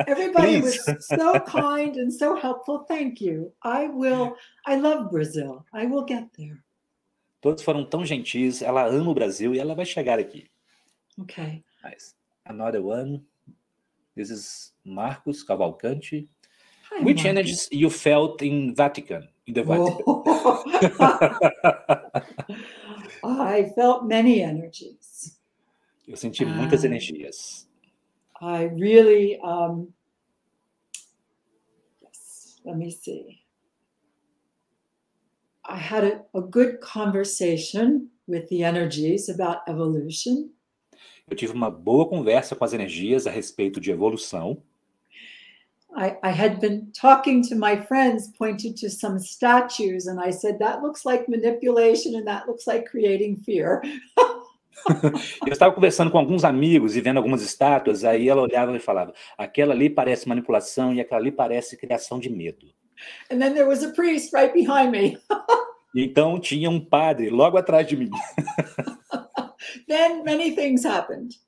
Everybody was so kind and so helpful. Thank you. I love Brazil. I will get there. Todos foram tão gentis. Ela ama o Brasil e ela vai chegar aqui. Okay. Nice. Another one. This is Marcos Cavalcante. Hi, Which Marcos. energies you felt in the Vatican? I felt many energies. Eu senti muitas energias. I really, yes, let me see. I had a good conversation with the energies about evolution. Eu tive uma boa conversa com as energias a respeito de evolução. I had been talking to my friends, pointed to some statues, and I said, that looks like manipulation and that looks like creating fear. Eu estava conversando com alguns amigos e vendo algumas estátuas, aí ela olhava e falava, aquela ali parece manipulação e aquela ali parece criação de medo. And then there was a priest right behind me. E então tinha um padre logo atrás de mim. Then many things happened.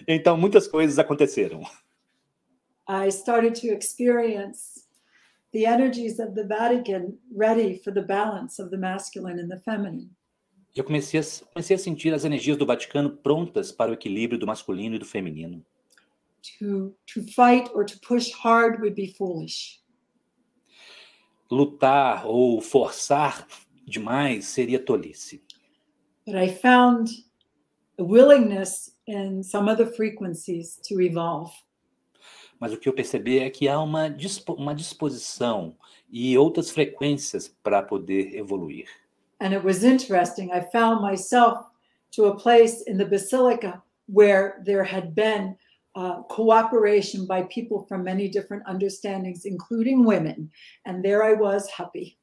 Então muitas coisas aconteceram. I started to experience the energies of the Vatican ready for the balance of the masculine and the feminine. Eu comecei a sentir as energias do Vaticano prontas para o equilíbrio do masculino e do feminino. To fight or to push hard would be foolish. Lutar ou forçar demais seria tolice. But I found a willingness in some of the frequencies to evolve. Mas o que eu percebi é que há uma disposição e outras frequências para poder evoluir. And it was interesting. I found myself to a place in the basilica where there had been cooperation by people from many different understandings, including women. And there I was, happy.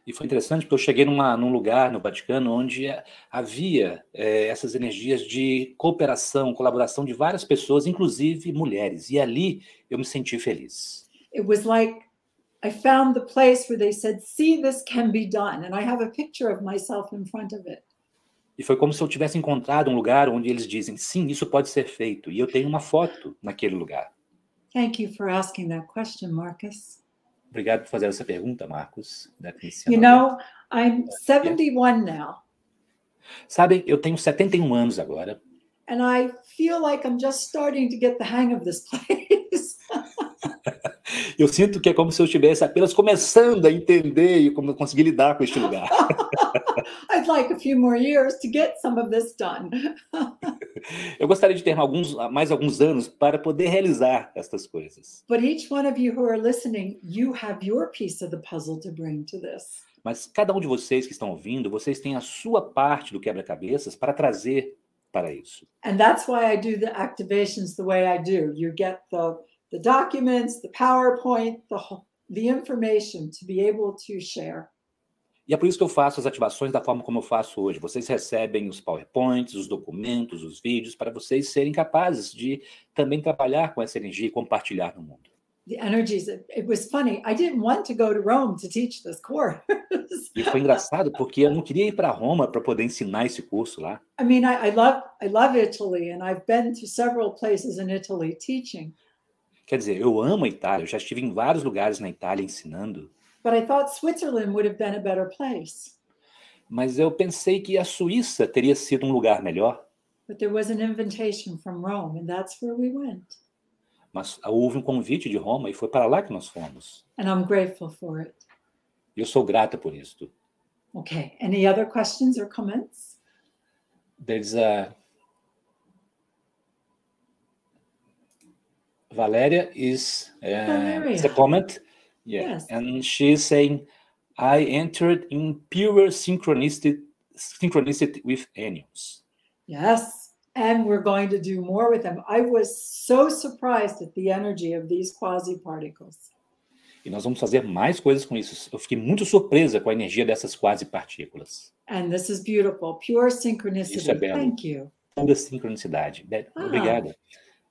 E foi interessante porque eu cheguei num lugar no Vaticano onde havia essas energias de cooperação, colaboração de várias pessoas, inclusive mulheres. E ali eu me senti feliz. It was like I found the place where they said, see, this can be done. And I have a picture of myself in front of it. E foi como se eu tivesse encontrado um lugar onde eles dizem, sim, isso pode ser feito. E eu tenho uma foto naquele lugar. Thank you for asking that question, Marcus. Obrigado por fazer essa pergunta, Marcos. You know, I'm 71 now. Sabem, eu tenho 71 anos agora. And I feel like I'm just starting to get the hang of this place. Eu sinto que é como se eu estivesse apenas começando a entender e como conseguir lidar com este lugar. I'd like a few more years to get some of this done. Eu gostaria de ter mais alguns anos para poder realizar estas coisas. But each one of you who are listening, you have your piece of the puzzle to bring to this. Mas cada um de vocês que estão ouvindo, vocês têm a sua parte do quebra-cabeças para trazer para isso. And that's why I do the activations the way I do. You get the documents, the PowerPoint, the information to be able to share. E é por isso que eu faço as ativações da forma como eu faço hoje. Vocês recebem os PowerPoints, os documentos, os vídeos, para vocês serem capazes de também trabalhar com essa energia e compartilhar no mundo. The energies, it was funny. I didn't want to go to Rome to teach this course. E foi engraçado porque eu não queria ir para Roma para poder ensinar esse curso lá. I mean, I love Italy, and I've been to several places in Italy teaching. Quer dizer, eu amo a Itália, eu já estive em vários lugares na Itália ensinando. But I thought Switzerland would have been a better place. Mas eu pensei que a Suíça teria sido um lugar melhor. But there was an invitation from Rome, and that's where we went. Mas houve um convite de Roma e foi para lá que nós fomos. And I'm grateful for it. E eu sou grata por isso. Okay, any other questions or comments? There's a... Valeria is a comment. Yeah. Yes. And she's saying, I entered in pure synchronicity with Enios. Yes, and we're going to do more with them. I was so surprised at the energy of these quasi-particles. E nós vamos fazer mais coisas com isso. Eu fiquei muito surpresa com a energia dessas quasi-partículas. And this is beautiful, pure synchronicity. Isso é belo. Thank you. Pura sincronicidade. Obrigada.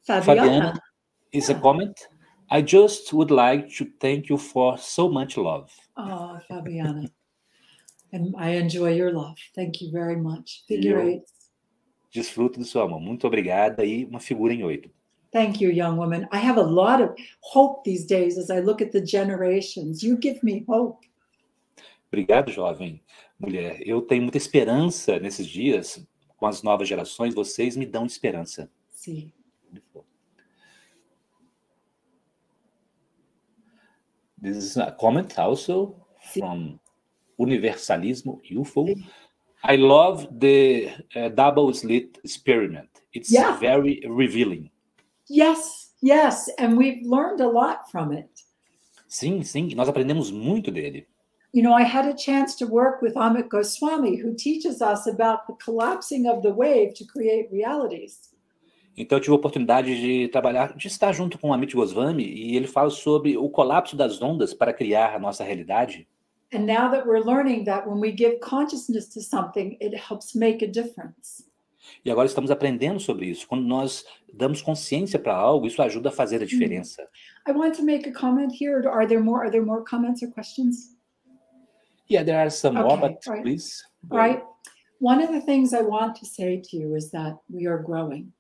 Fabiana is a comment. I just would like to thank you for so much love. Oh, Fabiana. And I enjoy your love. Thank you very much. Figure 8. Desfruto do seu amor. Muito obrigada. E uma figura em 8. Thank you, young woman. I have a lot of hope these days as I look at the generations. You give me hope. Obrigado, jovem mulher. Eu tenho muita esperança nesses dias com as novas gerações. Vocês me dão esperança. Sim. This is a comment also from Universalismo UFO. I love the double slit experiment. It's very revealing. Yes, yes, and we've learned a lot from it. Sim, sim, nós aprendemos muito dele. You know, I had a chance to work with Amit Goswami, who teaches us about the collapsing of the wave to create realities. Então eu tive a oportunidade de trabalhar, de estar junto com o Amit Goswami, e ele fala sobre o colapso das ondas para criar a nossa realidade. And now that we're learning that when we give consciousness to something, it helps make a difference. E agora estamos aprendendo sobre isso. Quando nós damos consciência para algo, isso ajuda a fazer a diferença. I want to make a comment here. Are there more comments or questions? Yeah, there are some more, Okay, but right. please. All right. One of the things I want to say to you is that we are growing.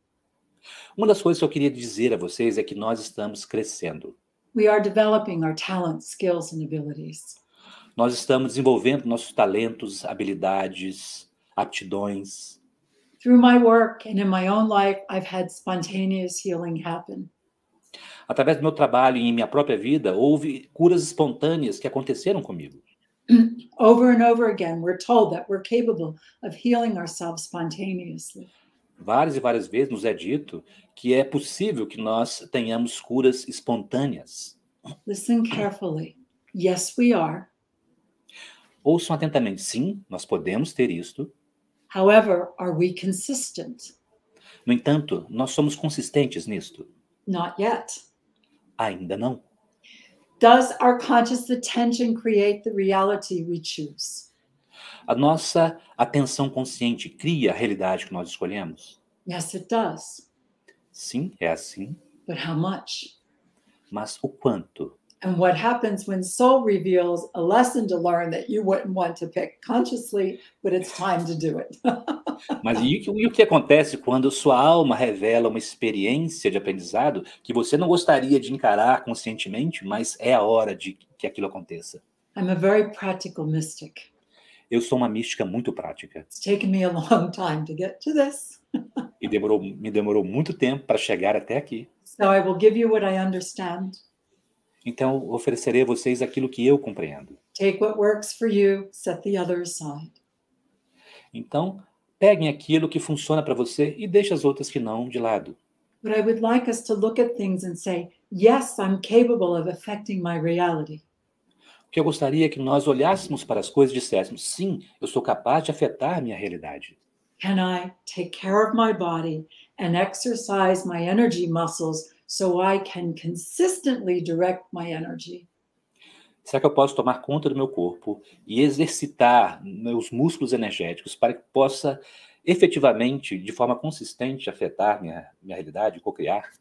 Uma das coisas que eu queria dizer a vocês é que nós estamos crescendo. We are developing our talents, skills, and abilities. Nós estamos desenvolvendo nossos talentos, habilidades, aptidões. Through my work and in my own life, I've had spontaneous healing happen. Através do meu trabalho e em minha própria vida, houve curas espontâneas que aconteceram comigo. Over and over again, we're told that we're capable of healing ourselves spontaneously. Várias e várias vezes nos é dito que é possível que nós tenhamos curas espontâneas. Listen carefully. Yes, we are. Ouçam atentamente. Sim, nós podemos ter isto. However, are we consistent? No entanto, nós somos consistentes nisto? Not yet. Ainda não. Does our conscious attention create the reality we choose? A nossa atenção consciente cria a realidade que nós escolhemos? Yes, it does. Sim, é assim. But how much? Mas o quanto? And what happens when soul reveals a lesson to learn that you wouldn't want to pick consciously, but it's time to do it? Mas e o que acontece quando sua alma revela uma experiência de aprendizado que você não gostaria de encarar conscientemente, mas é a hora de que aquilo aconteça? I'm a very practical mystic. Eu sou uma mística muito prática. It's taken me a long time to get to this. E me demorou muito tempo para chegar até aqui. So I will give you what I understand. Então, oferecerei a vocês aquilo que eu compreendo. Take what works for you, set the other aside. Então, peguem aquilo que funciona para você e deixe as outras que não de lado. But I would like us to look at things and say, yes, I'm capable of affecting my reality. O que eu gostaria é que nós olhássemos para as coisas e disséssemos, sim, eu sou capaz de afetar minha realidade. Can I take care of my body and exercise my energy muscles so I can consistently direct my energy? Será que eu posso tomar conta do meu corpo e exercitar meus músculos energéticos para que possa efetivamente, de forma consistente, afetar minha realidade, co-criar?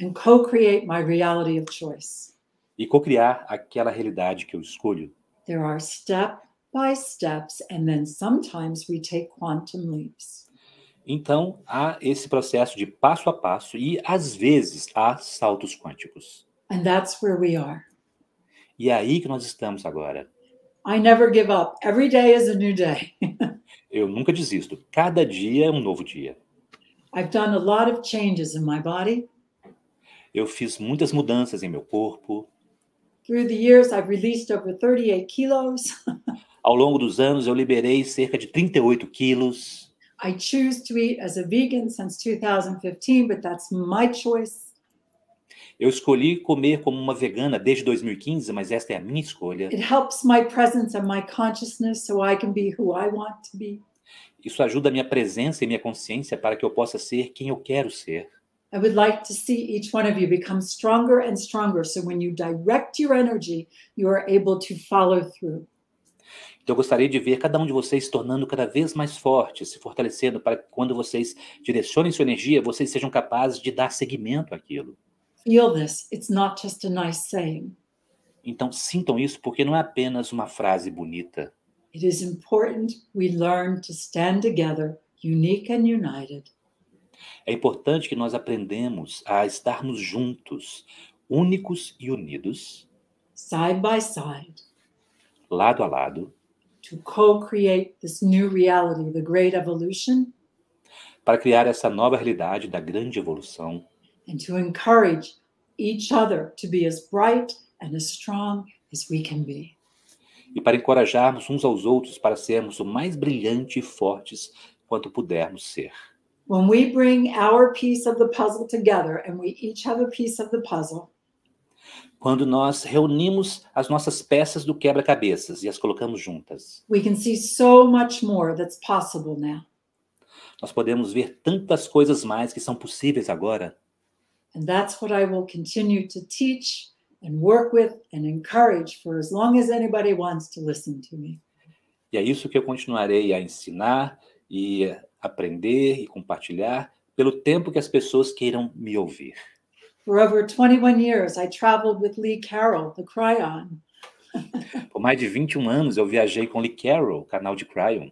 And co-create my reality of choice. E co-criar aquela realidade que eu escolho. There are step by steps, and then sometimes we take quantum leaps. Então, há esse processo de passo a passo e, às vezes, há saltos quânticos. And that's where we are. E é aí que nós estamos agora. I never give up. Every day is a new day. Eu nunca desisto. Cada dia é um novo dia. I've done a lot of changes in my body. Eu fiz muitas mudanças em meu corpo. Through the years, I've released over 38 kilos. Ao longo dos anos, eu liberei cerca de 38 quilos. I choose to eat as a vegan since 2015, but that's my choice. Eu escolhi comer como uma vegana desde 2015, mas esta é a minha escolha. It helps my presence and my consciousness so I can be who I want to be. Isso ajuda a minha presença e minha consciência para que eu possa ser quem eu quero ser. I would like to see each one of you become stronger and stronger, so when you direct your energy, you are able to follow through. Então, eu gostaria de ver cada um de vocês se tornando cada vez mais fortes, se fortalecendo, para que quando vocês direcionem sua energia, vocês sejam capazes de dar seguimento àquilo. Feel this. It's not just a nice saying. Então, sintam isso, porque não é apenas uma frase bonita. It is important we learn to stand together, unique and united. É importante que nós aprendamos a estarmos juntos, únicos e unidos, Side by side, lado a lado, to co-create this new reality, the great evolution, para criar essa nova realidade da grande evolução and to encourage each other to be as bright and as strong as we can be. e para encorajarmos uns aos outros para sermos o mais brilhante e fortes quanto pudermos ser. When we bring our piece of the puzzle together and we each have a piece of the puzzle, Quando nós reunimos as nossas peças do quebra-cabeças e as colocamos juntas, we can see so much more that's possible now. nós podemos ver tantas coisas mais que são possíveis agora. And that's what I will continue to teach and work with and encourage for as long as anybody wants to listen to me. E é isso que eu continuarei a ensinar e aprender e compartilhar pelo tempo que as pessoas queiram me ouvir. For over 21 years, I traveled with Lee Carroll, the Cryon. Por mais de 21 anos, eu viajei com Lee Carroll, canal de Cryon.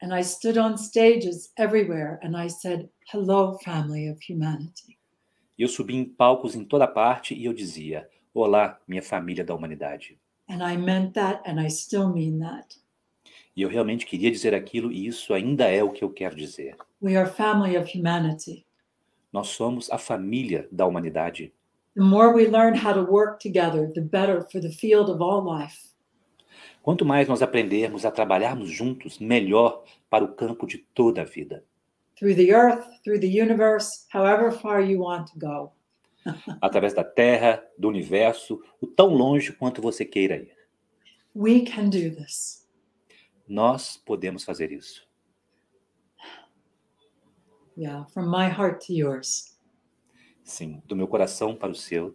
And I stood on stages everywhere and I said, hello, family of humanity. Eu subi em palcos em toda parte e eu dizia, olá, minha família da humanidade. And I meant that and I still mean that. E eu realmente queria dizer aquilo e isso ainda é o que eu quero dizer. We are family of humanity. Nós somos a família da humanidade. The more we learn how to work together, the better for the field of all life. Quanto mais nós aprendermos a trabalharmos juntos, melhor para o campo de toda a vida. Through the earth, through the universe, however far you want to go. Através da Terra, do universo, o tão longe quanto você queira ir. We can do this. Nós podemos fazer isso. Yeah, from my heart to yours. Sim, do meu coração para o seu.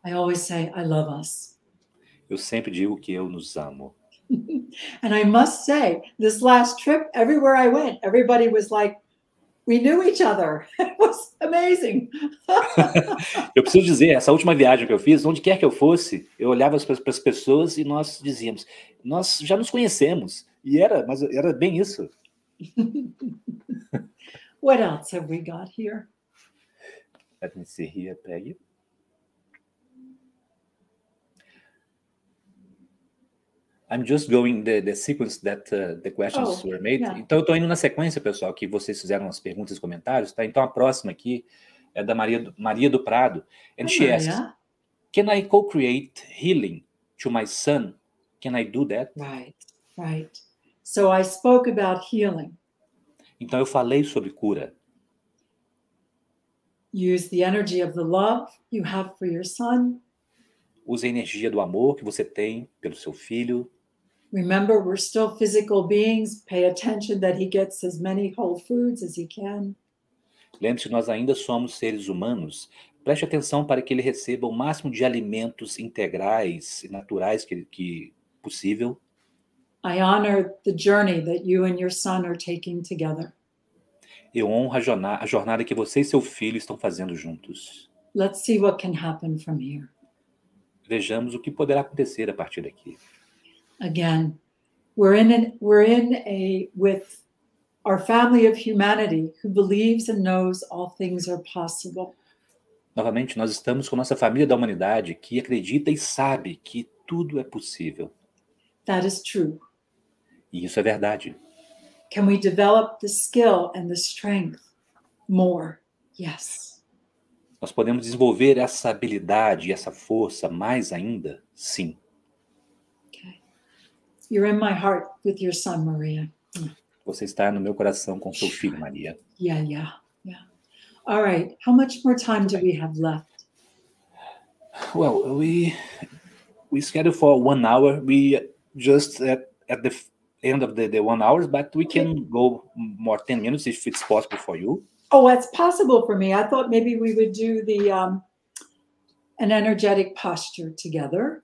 I always say, I love us. Eu sempre digo que eu nos amo. And I must say, this last trip, everywhere I went, everybody was like, we knew each other. It was amazing. Eu preciso dizer, essa última viagem que eu fiz, onde quer que eu fosse, eu olhava para as pessoas e nós dizíamos, nós já nos conhecemos. Mas era bem isso. What else have we got here? Let me see here, Peggy. I'm just going the sequence that the questions were made. Yeah. Então, eu estou indo na sequência, pessoal, que vocês fizeram as perguntas e comentários, tá? Então, a próxima aqui é da Maria do Prado. And she asks, can I co-create healing to my son? Can I do that? Right. So I spoke about healing. Então, eu falei sobre cura. Use the energy of the love you have for your son. Use a energia do amor que você tem pelo seu filho. Remember, we're still physical beings. Pay attention that he gets as many whole foods as he can. Lembre-se que nós ainda somos seres humanos. Preste atenção para que ele receba o máximo de alimentos integrais e naturais que possível. I honor the journey that you and your son are taking together. Eu honro a jornada que você e seu filho estão fazendo juntos. Let's see what can happen from here. Vejamos o que poderá acontecer a partir daqui. Again, we're in with our family of humanity who believes and knows all things are possible. Novamente, nós estamos com nossa família da humanidade que acredita e sabe que tudo é possível. That is true. E isso é verdade. Can we develop the skill and the strength more? Yes. Nós podemos desenvolver essa habilidade e essa força mais ainda? Sim. Okay. You're in my heart with your son, Maria. Você está no meu coração com seu filho, Maria. Yeah. All right. How much more time do we have left? Well, we schedule for 1 hour. We just at the end of the 1 hour, but we can go more 10 minutes if it's possible for you. Oh, it's possible for me. I thought maybe we would do an energetic posture together.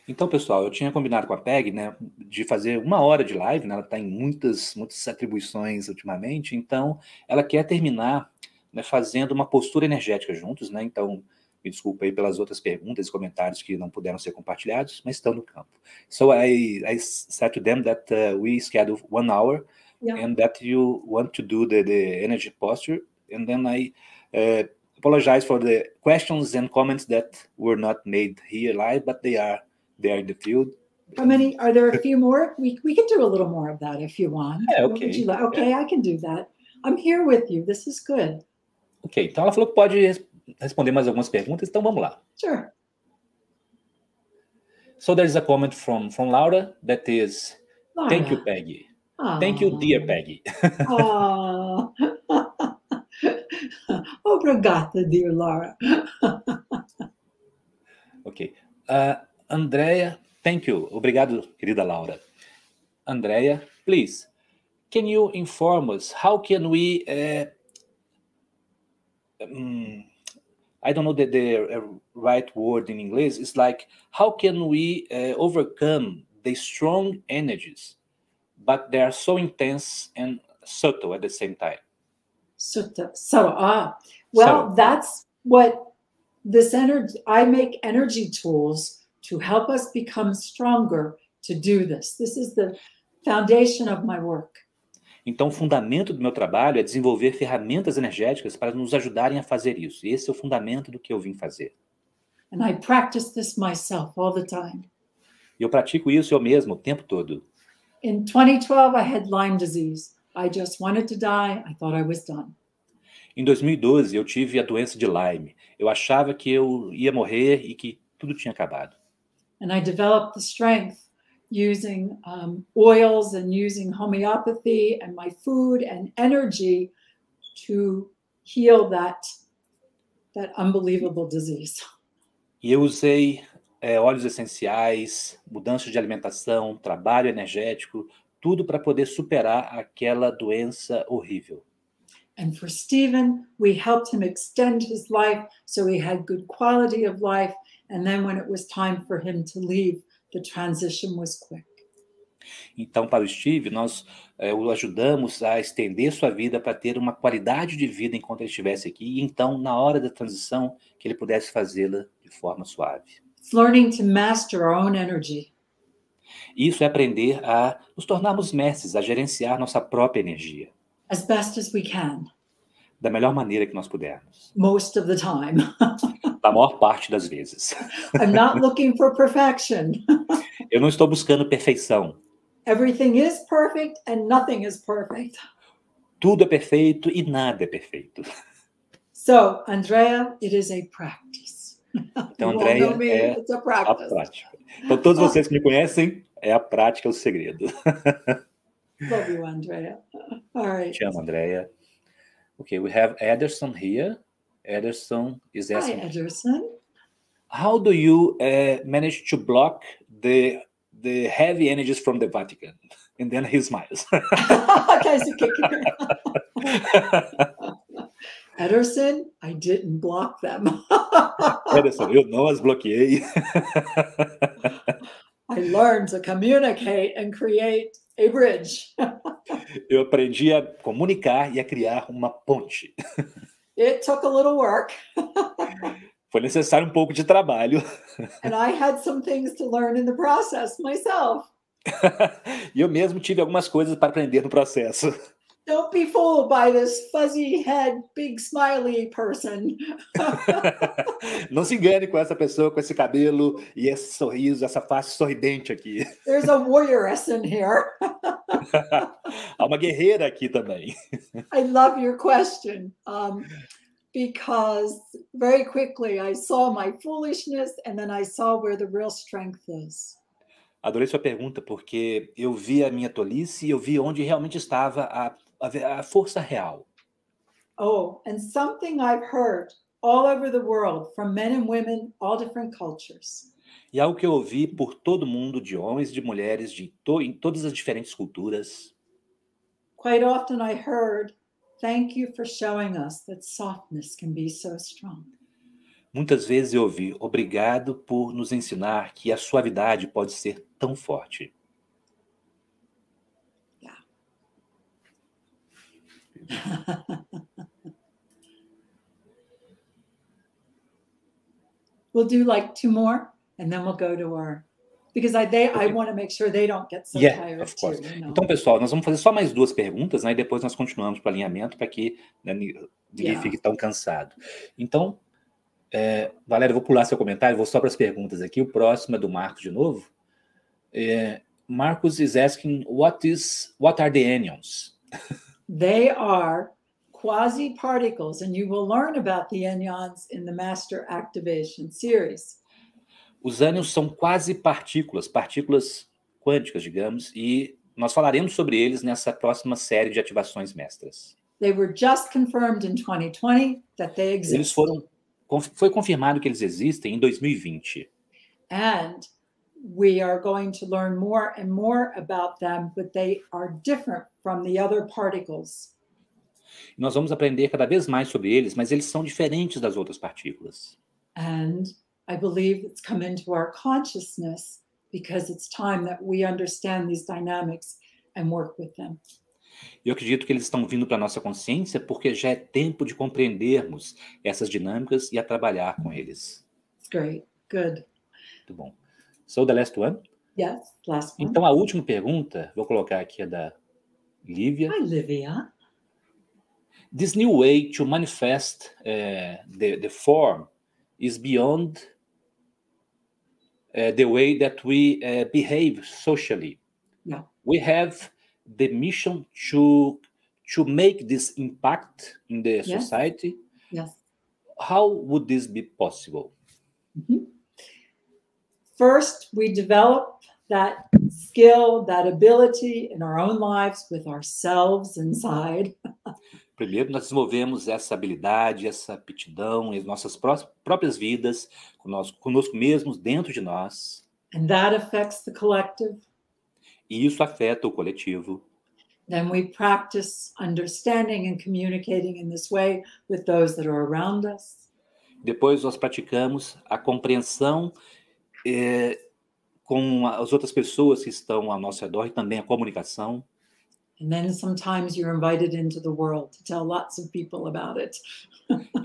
Então, pessoal, eu tinha combinado com a Peggy, né, de fazer 1 hora de live, né, ela está em muitas atribuições ultimamente, então ela quer terminar, né, fazendo uma postura energética juntos, né, então me desculpa aí pelas outras perguntas e comentários que não puderam ser compartilhados, mas estão no campo. So I said to them that we schedule 1 hour, and that you want to do the energy posture, and then I apologize for the questions and comments that were not made here live, but they are in the field. How many? Are there a few more? We can do a little more of that if you want. Yeah, okay. Okay, yeah. I can do that. I'm here with you. This is good. Ok, então ela falou que pode responder mais algumas perguntas, então vamos lá. Sure. So there's a comment from Laura that is, Laura. Thank you, Peggy. Thank you, dear Peggy. Obrigada, dear Laura. Ok. Andrea, thank you. Obrigado, querida Laura. Andrea, please, can you inform us how can we... I don't know the right word in English. It's like, how can we overcome the strong energies, but they are so intense and subtle at the same time? Well, that's what this energy, I make energy tools to help us become stronger to do this. This is the foundation of my work. Então, o fundamento do meu trabalho é desenvolver ferramentas energéticas para nos ajudarem a fazer isso. E esse é o fundamento do que eu vim fazer. And I practice this myself all the time. E eu pratico isso eu mesmo o tempo todo. In 2012, I had Lyme disease. I just wanted to die. I thought I was done. Em 2012, eu tive a doença de Lyme. Eu achava que eu ia morrer e que tudo tinha acabado. And I developed the strength using oils and using homeopathy and my food and energy to heal that unbelievable disease. E eu usei óleos essenciais, mudanças de alimentação, trabalho energético, tudo para poder superar aquela doença horrível. And for Stephen, we helped him extend his life so he had good quality of life. And then when it was time for him to leave, the transition was quick. Então, para o Steve, nós o ajudamos a estender sua vida para ter uma qualidade de vida enquanto ele estivesse aqui. E então, na hora da transição, que ele pudesse fazê-la de forma suave. It's learning to master our own energy. Isso é aprender a nos tornarmos mestres, a gerenciar nossa própria energia. As best as we can. Da melhor maneira que nós pudermos. Most of the time. Da maior parte das vezes. I'm not looking for perfection. Eu não estou buscando perfeição. Everything is perfect and nothing is perfect. Tudo é perfeito e nada é perfeito. So, Andrea, it is a practice. Então, Andrea, é a prática. Então, todos vocês que me conhecem, a prática é o segredo. Love you, Andrea. All right. Te amo, Andrea. Okay, we have Ederson here. Ederson is asking. Hi, Ederson. How do you manage to block the heavy energies from the Vatican? And then he smiles. Ederson, I didn't block them. Ederson, eu não as bloqueei. I learned to communicate and create a bridge. Eu aprendi a comunicar e a criar uma ponte. It took a little work. Foi necessário um pouco de trabalho. And I had some things to learn in the process myself. E eu mesmo tive algumas coisas para aprender no processo. Don't be fooled by this fuzzy head, big smiley person. Não se engane com essa pessoa, com esse cabelo e esse sorriso, essa face sorridente aqui. There's a warrioress in here. Há uma guerreira aqui também. I love your question. Because very quickly I saw my foolishness and then I saw where the real strength is. Adorei sua pergunta, porque eu vi a minha tolice e eu vi onde realmente estava a força real. Oh, and something I've heard all over the world from men and women, all different cultures. E algo que eu ouvi por todo mundo, de homens e de mulheres, em todas as diferentes culturas. Quite often I heard, thank you for showing us that softness can be so strong. Muitas vezes eu ouvi, obrigado por nos ensinar que a suavidade pode ser tão forte. Yeah. We'll do like 2 more, and then we'll go to our... Because I want to make sure they don't get so tired of course. too. You know? Então, pessoal, nós vamos fazer só mais 2 perguntas, né, e depois nós continuamos para o alinhamento, para que ninguém fique tão cansado. Então, Valéria, eu vou pular seu comentário, vou só para as perguntas aqui. O próximo é do Marcos de novo. Marcos is asking, what are the anions? They are quasi-particles, and you will learn about the anions in the Master Activation series. Os ânions são quase partículas quânticas, digamos, e nós falaremos sobre eles nessa próxima série de ativações mestras. They were just confirmed in 2020 that they exist. Foi confirmado que eles existem em 2020. And we are going to learn more and more about them, but they are different from the other particles. Nós vamos aprender cada vez mais sobre eles, mas eles são diferentes das outras partículas. And I believe it's come into our consciousness because it's time that we understand these dynamics and work with them. Eu acredito que eles estão vindo para a nossa consciência porque já é tempo de compreendermos essas dinâmicas e a trabalhar com eles. It's great. Good. Muito bom. So the last one? Yes, last one. Então, a última pergunta, vou colocar aqui a da Lívia. Hi, Livia. This new way to manifest the form is beyond the way that we behave socially. Yeah. We have the mission to make this impact in the society. Yes. How would this be possible? Mm-hmm. First, we develop that skill, that ability in our own lives with ourselves inside. Primeiro, nós desenvolvemos essa habilidade, essa aptidão em nossas próprias vidas, conosco mesmos, dentro de nós. And that affects the collective. E isso afeta o coletivo. Then we practice understanding and communicating in this way with those that are around us. Depois nós praticamos a compreensão com as outras pessoas que estão ao nosso redor e também a comunicação. And then sometimes you're invited into the world to tell lots of people about it.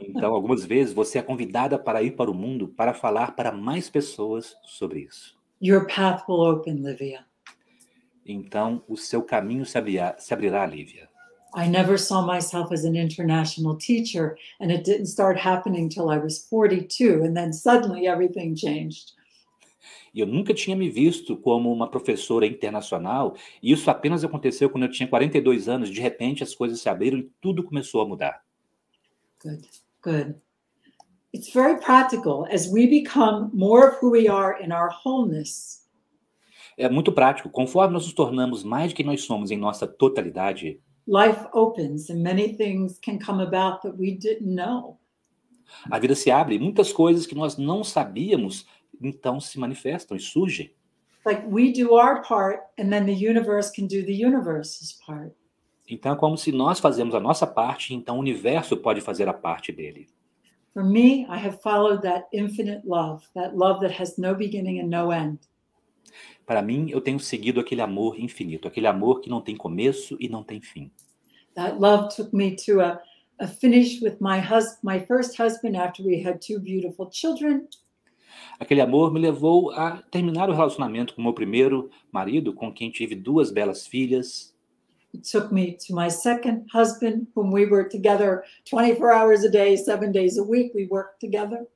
Então, algumas vezes você é convidada para ir para o mundo para falar para mais pessoas sobre isso. Your path will open, Livia. Então, o seu caminho se abrirá, Lívia. I never saw myself as an international teacher, and it didn't start happening till I was 42, and then suddenly everything changed. E eu nunca tinha me visto como uma professora internacional, e isso apenas aconteceu quando eu tinha 42 anos. De repente, as coisas se abriram e tudo começou a mudar. Good, good. It's very practical. As we become more of who we are in our wholeness. É muito prático. Conforme nós nos tornamos mais de quem nós somos em nossa totalidade, life opens and many things can come about that we didn't know. A vida se abre e muitas coisas que nós não sabíamos então se manifestam e surgem. Like we do our part and then the universe can do the universe's part. Então é como se nós fazemos a nossa parte, então o universo pode fazer a parte dele. For me, I have followed that infinite love that has no beginning and no end. Para mim, eu tenho seguido aquele amor infinito, aquele amor que não tem começo e não tem fim. That love took me to a finish with my first husband after we had 2 beautiful children. Aquele amor me levou a terminar o relacionamento com meu primeiro marido, com quem tive 2 belas filhas. It took me to my second husband, whom we were together 24 hours a day, 7 days a week, we worked together.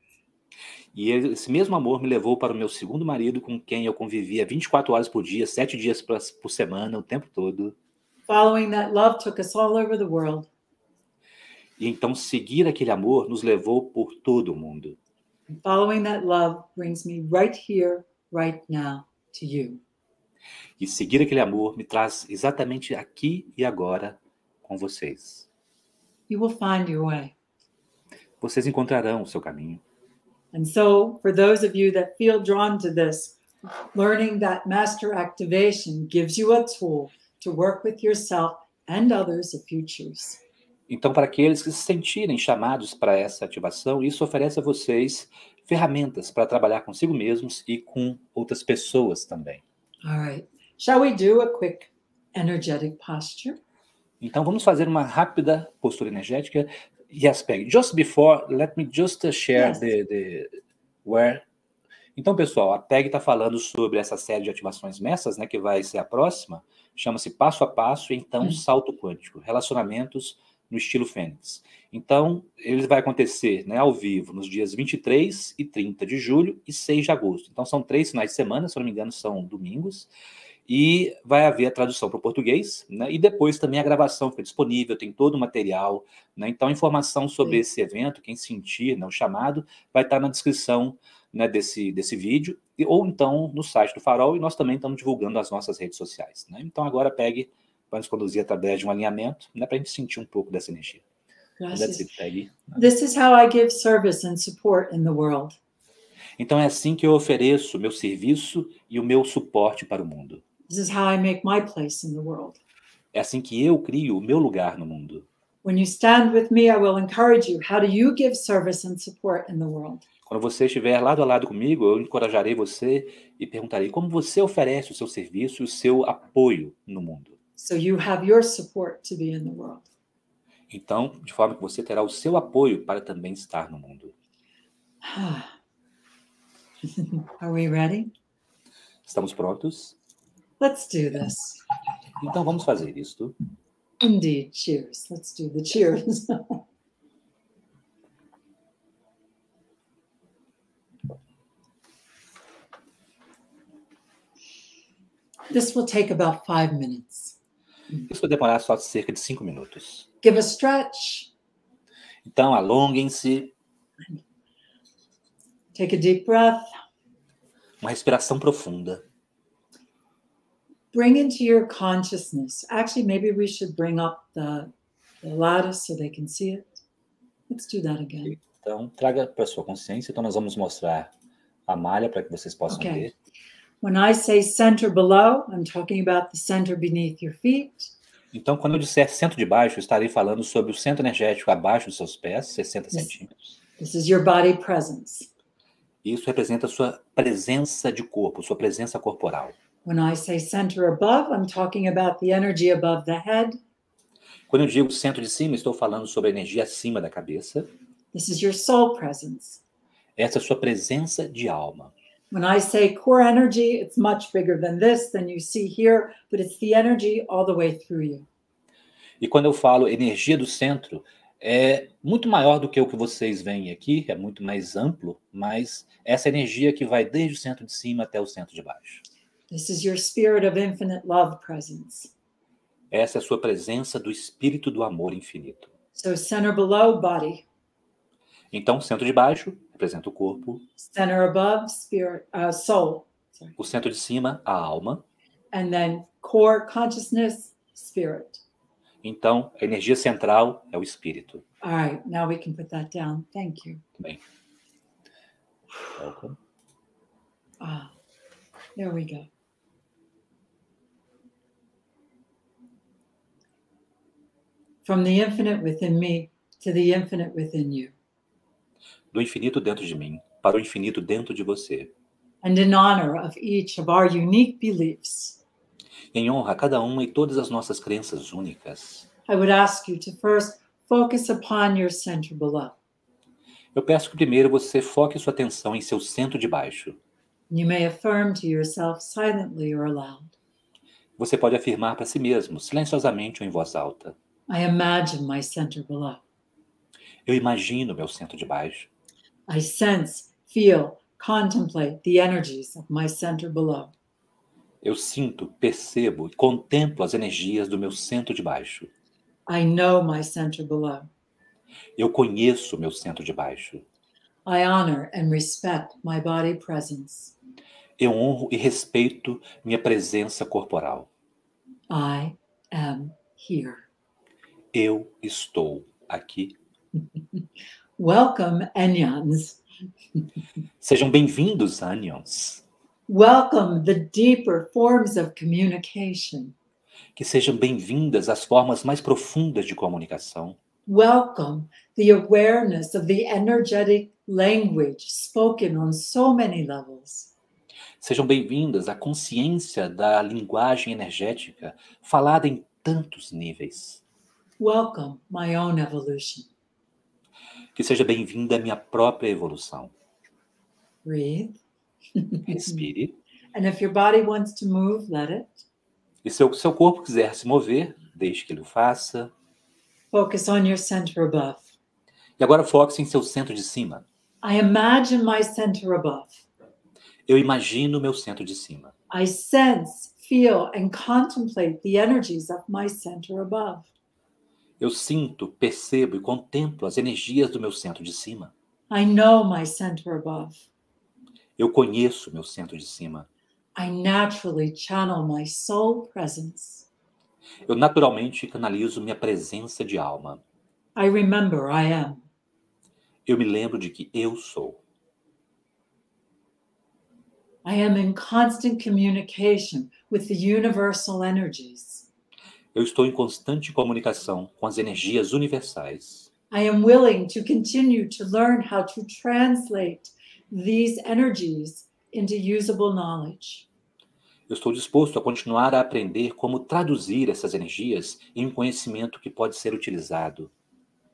E esse mesmo amor me levou para o meu segundo marido, com quem eu convivia 24 horas por dia, 7 dias por semana, o tempo todo. Following that love took us all over the world. E então seguir aquele amor nos levou por todo o mundo. And following that love brings me right here, right now, to you. E seguir aquele amor me traz exatamente aqui e agora com vocês. You will find your way. Vocês encontrarão o seu caminho. And so, for those of you that feel drawn to this, learning that master activation gives you a tool to work with yourself and others of futures. Então, para aqueles que se sentirem chamados para essa ativação, isso oferece a vocês ferramentas para trabalhar consigo mesmos e com outras pessoas também. All right. Shall we do a quick energetic posture? Então, vamos fazer uma rápida postura energética. Yes, Peggy. Just before, let me just share the where. Então, pessoal, a Peggy está falando sobre essa série de ativações mestras, né, que vai ser a próxima. Chama-se Passo a Passo, então Salto Quântico. Relacionamentos no estilo Fênix. Então, ele vai acontecer, né, ao vivo nos dias 23 e 30 de julho e 6 de agosto. Então, são 3 finais de semana, se eu não me engano, são domingos. E vai haver a tradução para o português, né? E depois também a gravação fica disponível, tem todo o material, né? Então, a informação sobre esse evento, quem sentir, né, o chamado, vai estar na descrição, né, desse vídeo, ou então no site do Farol, e nós também estamos divulgando as nossas redes sociais, né? Então, agora a Peggy vai nos conduzir através de um alinhamento, né, para a gente sentir um pouco dessa energia. That's it, Peggy. This is how I give service and support in the world. Então é assim que eu ofereço o meu serviço e o meu suporte para o mundo. This is how I make my place in the world. É assim que eu crio o meu lugar no mundo. When you stand with me, I will encourage you. How do you give service and support in the world? Quando você estiver lado a lado comigo, eu encorajarei você e perguntarei como você oferece o seu serviço e o seu apoio no mundo. So you have your support to be in the world. Então, de forma que você terá o seu apoio para também estar no mundo. Are we ready? Estamos prontos? Let's do this. Então vamos fazer isto. Indeed. Cheers. Let's do the cheers. This will take about 5 minutes. Isso vai demorar só cerca de 5 minutos. Give a stretch. Então, alonguem-se. Take a deep breath. Uma respiração profunda. Bring into your consciousness. Actually, maybe we should bring up the lattice so they can see it. Let's do that again. Então, traga para a sua consciência. Então, nós vamos mostrar a malha para que vocês possam ver. When I say center below, I'm talking about the center beneath your feet. Então, quando eu disser centro de baixo, eu estarei falando sobre o centro energético abaixo dos seus pés, 60 centímetros. This is your body presence. Isso representa a sua presença de corpo, sua presença corporal. When I say center above, I'm talking about the energy above the head. Quando eu digo centro de cima, estou falando sobre a energia acima da cabeça. This is your soul presence. Essa é a sua presença de alma. When I say core energy, it's much bigger than you see here, but it's the energy all the way through you. E quando eu falo energia do centro, é muito maior do que o que vocês veem aqui, é muito mais amplo, mas essa energia que vai desde o centro de cima até o centro de baixo. This is your spirit of infinite love presence. Essa é a sua presença do espírito do amor infinito. So center below, body. Então, centro de baixo representa o corpo. Center above, spirit, soul. Sorry. O centro de cima, a alma. And then core consciousness, spirit. Então, a energia central é o espírito. All right, now we can put that down. Thank you. Bem. Welcome. There we go. From the infinite within me to the infinite within you. Do infinito dentro de mim para o infinito dentro de você. And in honor of each of our unique beliefs, Em honra a cada uma e todas as nossas crenças únicas, I would ask you to first focus upon your center below. eu peço que primeiro você foque sua atenção em seu centro de baixo. You may affirm to yourself silently or aloud. Você pode afirmar para si mesmo, silenciosamente ou em voz alta. I imagine my center below. Eu imagino meu centro de baixo. I sense, feel, contemplate the energies of my center below. Eu sinto, percebo e contemplo as energias do meu centro de baixo. I know my center below. Eu conheço meu centro de baixo. I honor and respect my body presence. Eu honro e respeito minha presença corporal. I am here. Eu estou aqui. Welcome, Anyans. Sejam bem-vindos, Anions. Welcome the deeper forms of communication. Que sejam bem-vindas as formas mais profundas de comunicação. Welcome the awareness of the energetic language spoken on so many levels. Sejam bem-vindas à consciência da linguagem energética falada em tantos níveis. Welcome my own evolution. Que seja bem-vinda a minha própria evolução. Breathe. Respire. And if your body wants to move, let it. E se o seu corpo quiser se mover, deixe que ele o faça. Focus on your center above. E agora foque-se em seu centro de cima. I imagine my center above. Eu imagino meu centro de cima. I sense, feel, and contemplate the energies of my center above. Eu sinto, percebo e contemplo as energias do meu centro de cima. I know my center above. Eu conheço meu centro de cima. I naturally channel my soul presence. Eu naturalmente canalizo minha presença de alma. I remember I am. Eu me lembro de que eu sou. I am in constant communication with the universal energies. Eu estou em constante comunicação com as energias universais. I am willing to continue to learn how to translate these energies into usable knowledge. Eu estou disposto a continuar a aprender como traduzir essas energias em um conhecimento que pode ser utilizado.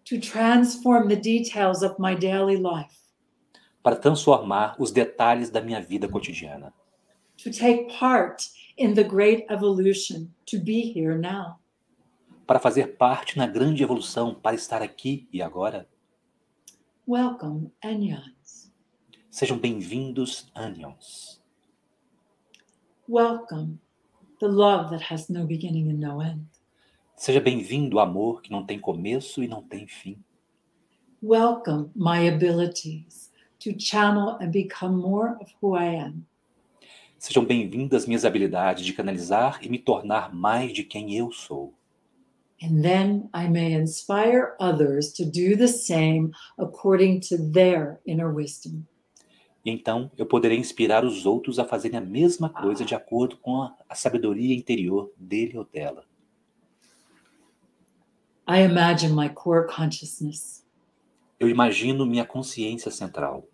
To transform the details of my daily life. Para transformar os detalhes da minha vida cotidiana. To take part in the great evolution, to be here now. Para fazer parte na grande evolução, para estar aqui e agora. Welcome, Anyons. Sejam bem-vindos, Anions. Welcome, the love that has no beginning and no end. Seja bem-vindo o amor que não tem começo e não tem fim. Welcome, my abilities to channel and become more of who I am. Sejam bem-vindas minhas habilidades de canalizar e me tornar mais de quem eu sou. And then I may inspire others to do the same according to their inner wisdom. E então eu poderei inspirar os outros a fazerem a mesma coisa de acordo com a sabedoria interior dele ou dela. I imagine my core consciousness. Eu imagino minha consciência central.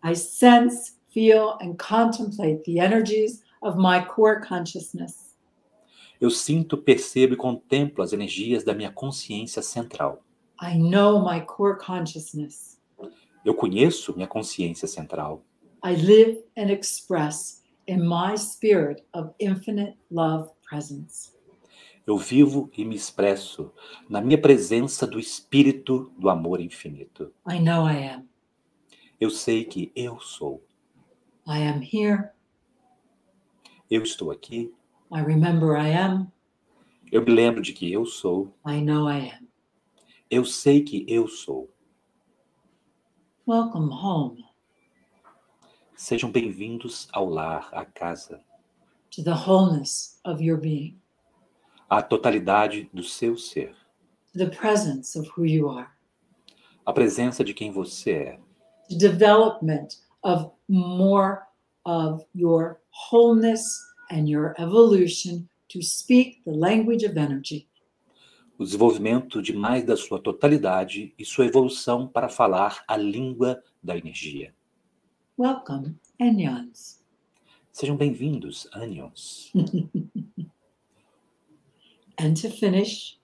I sense, feel, and contemplate the energies of my core consciousness. Eu sinto, percebo e contemplo as energias da minha consciência central. I know my core consciousness. Eu conheço minha consciência central. I live and express in my spirit of infinite love presence. Eu vivo e me expresso na minha presença do espírito do amor infinito. I know I am. Eu sei que eu sou. I am here. Eu estou aqui. I remember I am. Eu me lembro de que eu sou. I know I am. Eu sei que eu sou. Welcome home. Sejam bem-vindos ao lar, à casa. To the wholeness of your being. À totalidade do seu ser. To the presence of who you are. A presença de quem você é. The development of more of your wholeness and your evolution to speak the language of energy. O desenvolvimento de mais da sua totalidade e sua evolução para falar a língua da energia. Welcome, Anyons. Sejam bem-vindos, Anions. And to finish,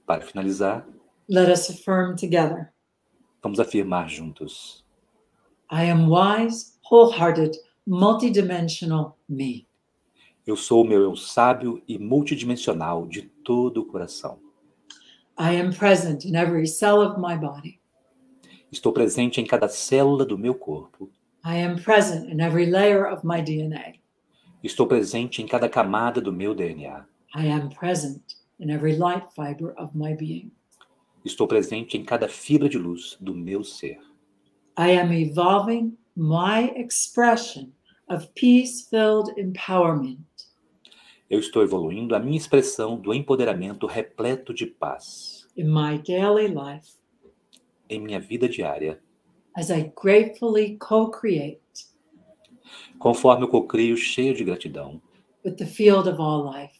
Para finalizar, let us affirm together. vamos afirmar juntos. I am wise, wholehearted, multidimensional me. Eu sou o meu eu sábio e multidimensional de todo o coração. I am present in every cell of my body. Estou presente em cada célula do meu corpo. I am present in every layer of my DNA. Estou presente em cada camada do meu DNA. I am present in every light fiber of my being. Estou presente em cada fibra de luz do meu ser. I am evolving my expression of peace-filled empowerment. Eu estou evoluindo a minha expressão do empoderamento repleto de paz. In my daily life. Em minha vida diária. As I gratefully co-create. Conforme eu cocrio cheio de gratidão. With the field of all life.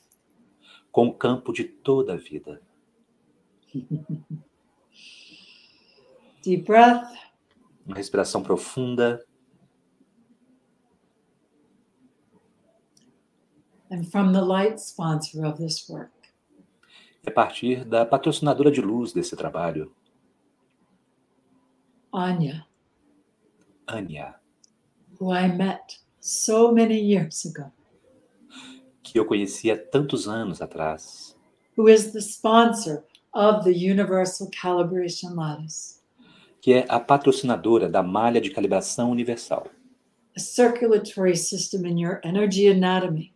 Com o campo de toda a vida. Deep breath. Uma respiração profunda. And from the light sponsor of this work. A partir da patrocinadora de luz desse trabalho. Anya. Anya. Who I met so many years ago. Que eu conheci há tantos anos atrás. Who is the sponsor of the Universal Calibration Lattice. Que é a patrocinadora da malha de calibração universal. A circulatory system in your energy anatomy.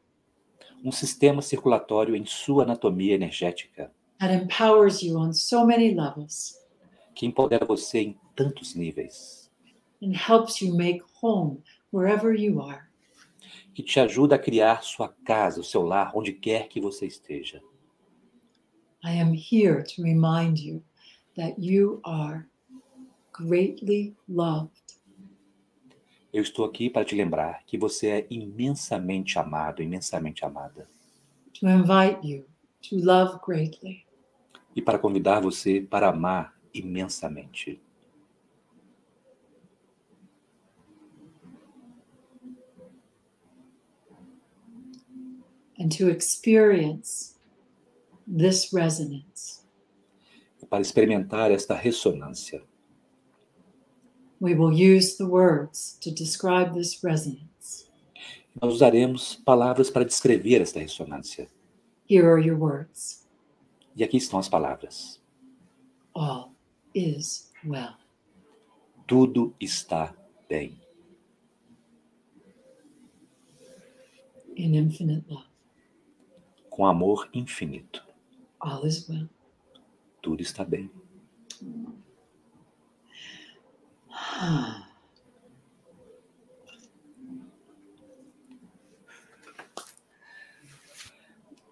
Um sistema circulatório em sua anatomia energética. That empowers you on so many levels. Que empodera você em tantos níveis. And helps you make home wherever you are. Que te ajuda a criar sua casa, o seu lar, onde quer que você esteja. I am here to remind you that you are greatly loved. Eu estou aqui para te lembrar que você é imensamente amado, imensamente amada. To invite you to love greatly. E para convidar você para amar imensamente. And to experience this resonance. E para experimentar esta ressonância. We will use the words to describe this resonance. Nós usaremos palavras para descrever esta ressonância. Here are your words. E aqui estão as palavras. All is well. Tudo está bem. In infinite love. Com amor infinito. All is well. Tudo está bem.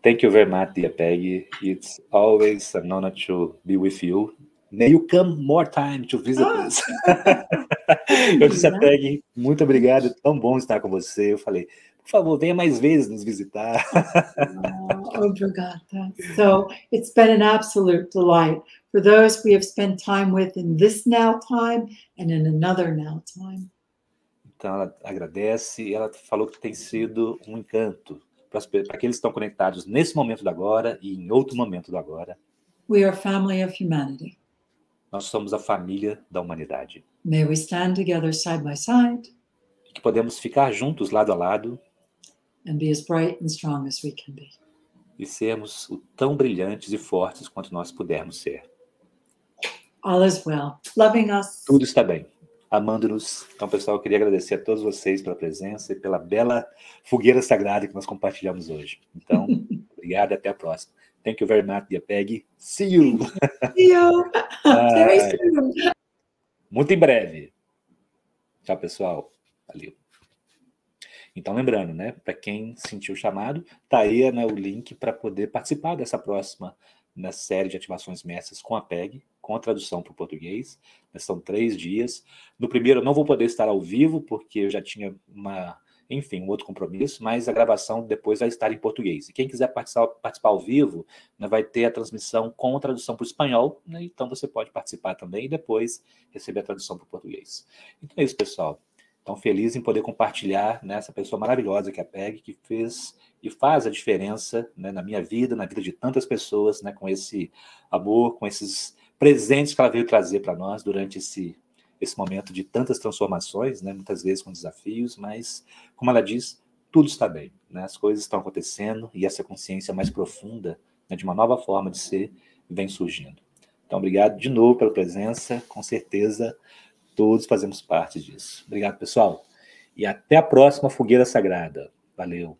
Thank you very much, dear Peggy. It's always an honor to be with you. May you come more time to visit us. Eu disse a Peggy, muito obrigado, é tão bom estar com você. Eu falei, por favor, venha mais vezes nos visitar. Obrigada. So it's been an absolute delight for those we have spent time with in this now time and in another now time. Então ela agradece e ela falou que tem sido um encanto para aqueles que estão conectados nesse momento do agora e em outro momento do agora. We are family of humanity. Nós somos a família da humanidade. May we stand together side by side. Que podemos ficar juntos lado a lado. And be as bright and strong as we can be. E sermos tão brilhantes e fortes quanto nós pudermos ser. All is well. Loving us. Tudo está bem. Amando-nos. Então, pessoal, eu queria agradecer a todos vocês pela presença e pela bela fogueira sagrada que nós compartilhamos hoje. Então, obrigado e até a próxima. Thank you very much, dear Peggy. See you. See you. Very soon. Muito em breve. Tchau, pessoal. Valeu. Então, lembrando, né, para quem sentiu o chamado, tá aí, né, o link para poder participar dessa próxima série de ativações mestras com a Peggy, com a tradução para o português. São 3 dias. No primeiro eu não vou poder estar ao vivo, porque eu já tinha um outro compromisso, mas a gravação depois vai estar em português. E quem quiser participar ao vivo, né, vai ter a transmissão com a tradução para o espanhol, né, então você pode participar também e depois receber a tradução para o português. Então é isso, pessoal. Então, feliz em poder compartilhar, né, essa pessoa maravilhosa que é a Peggy, que fez e faz a diferença, né, na minha vida, na vida de tantas pessoas, né, com esse amor, com esses presentes que ela veio trazer para nós durante esse momento de tantas transformações, né, muitas vezes com desafios, mas, como ela diz, tudo está bem, né, as coisas estão acontecendo e essa consciência mais profunda, né, de uma nova forma de ser vem surgindo. Então, obrigado de novo pela presença, com certeza todos fazemos parte disso. Obrigado, pessoal. E até a próxima Fogueira Sagrada. Valeu.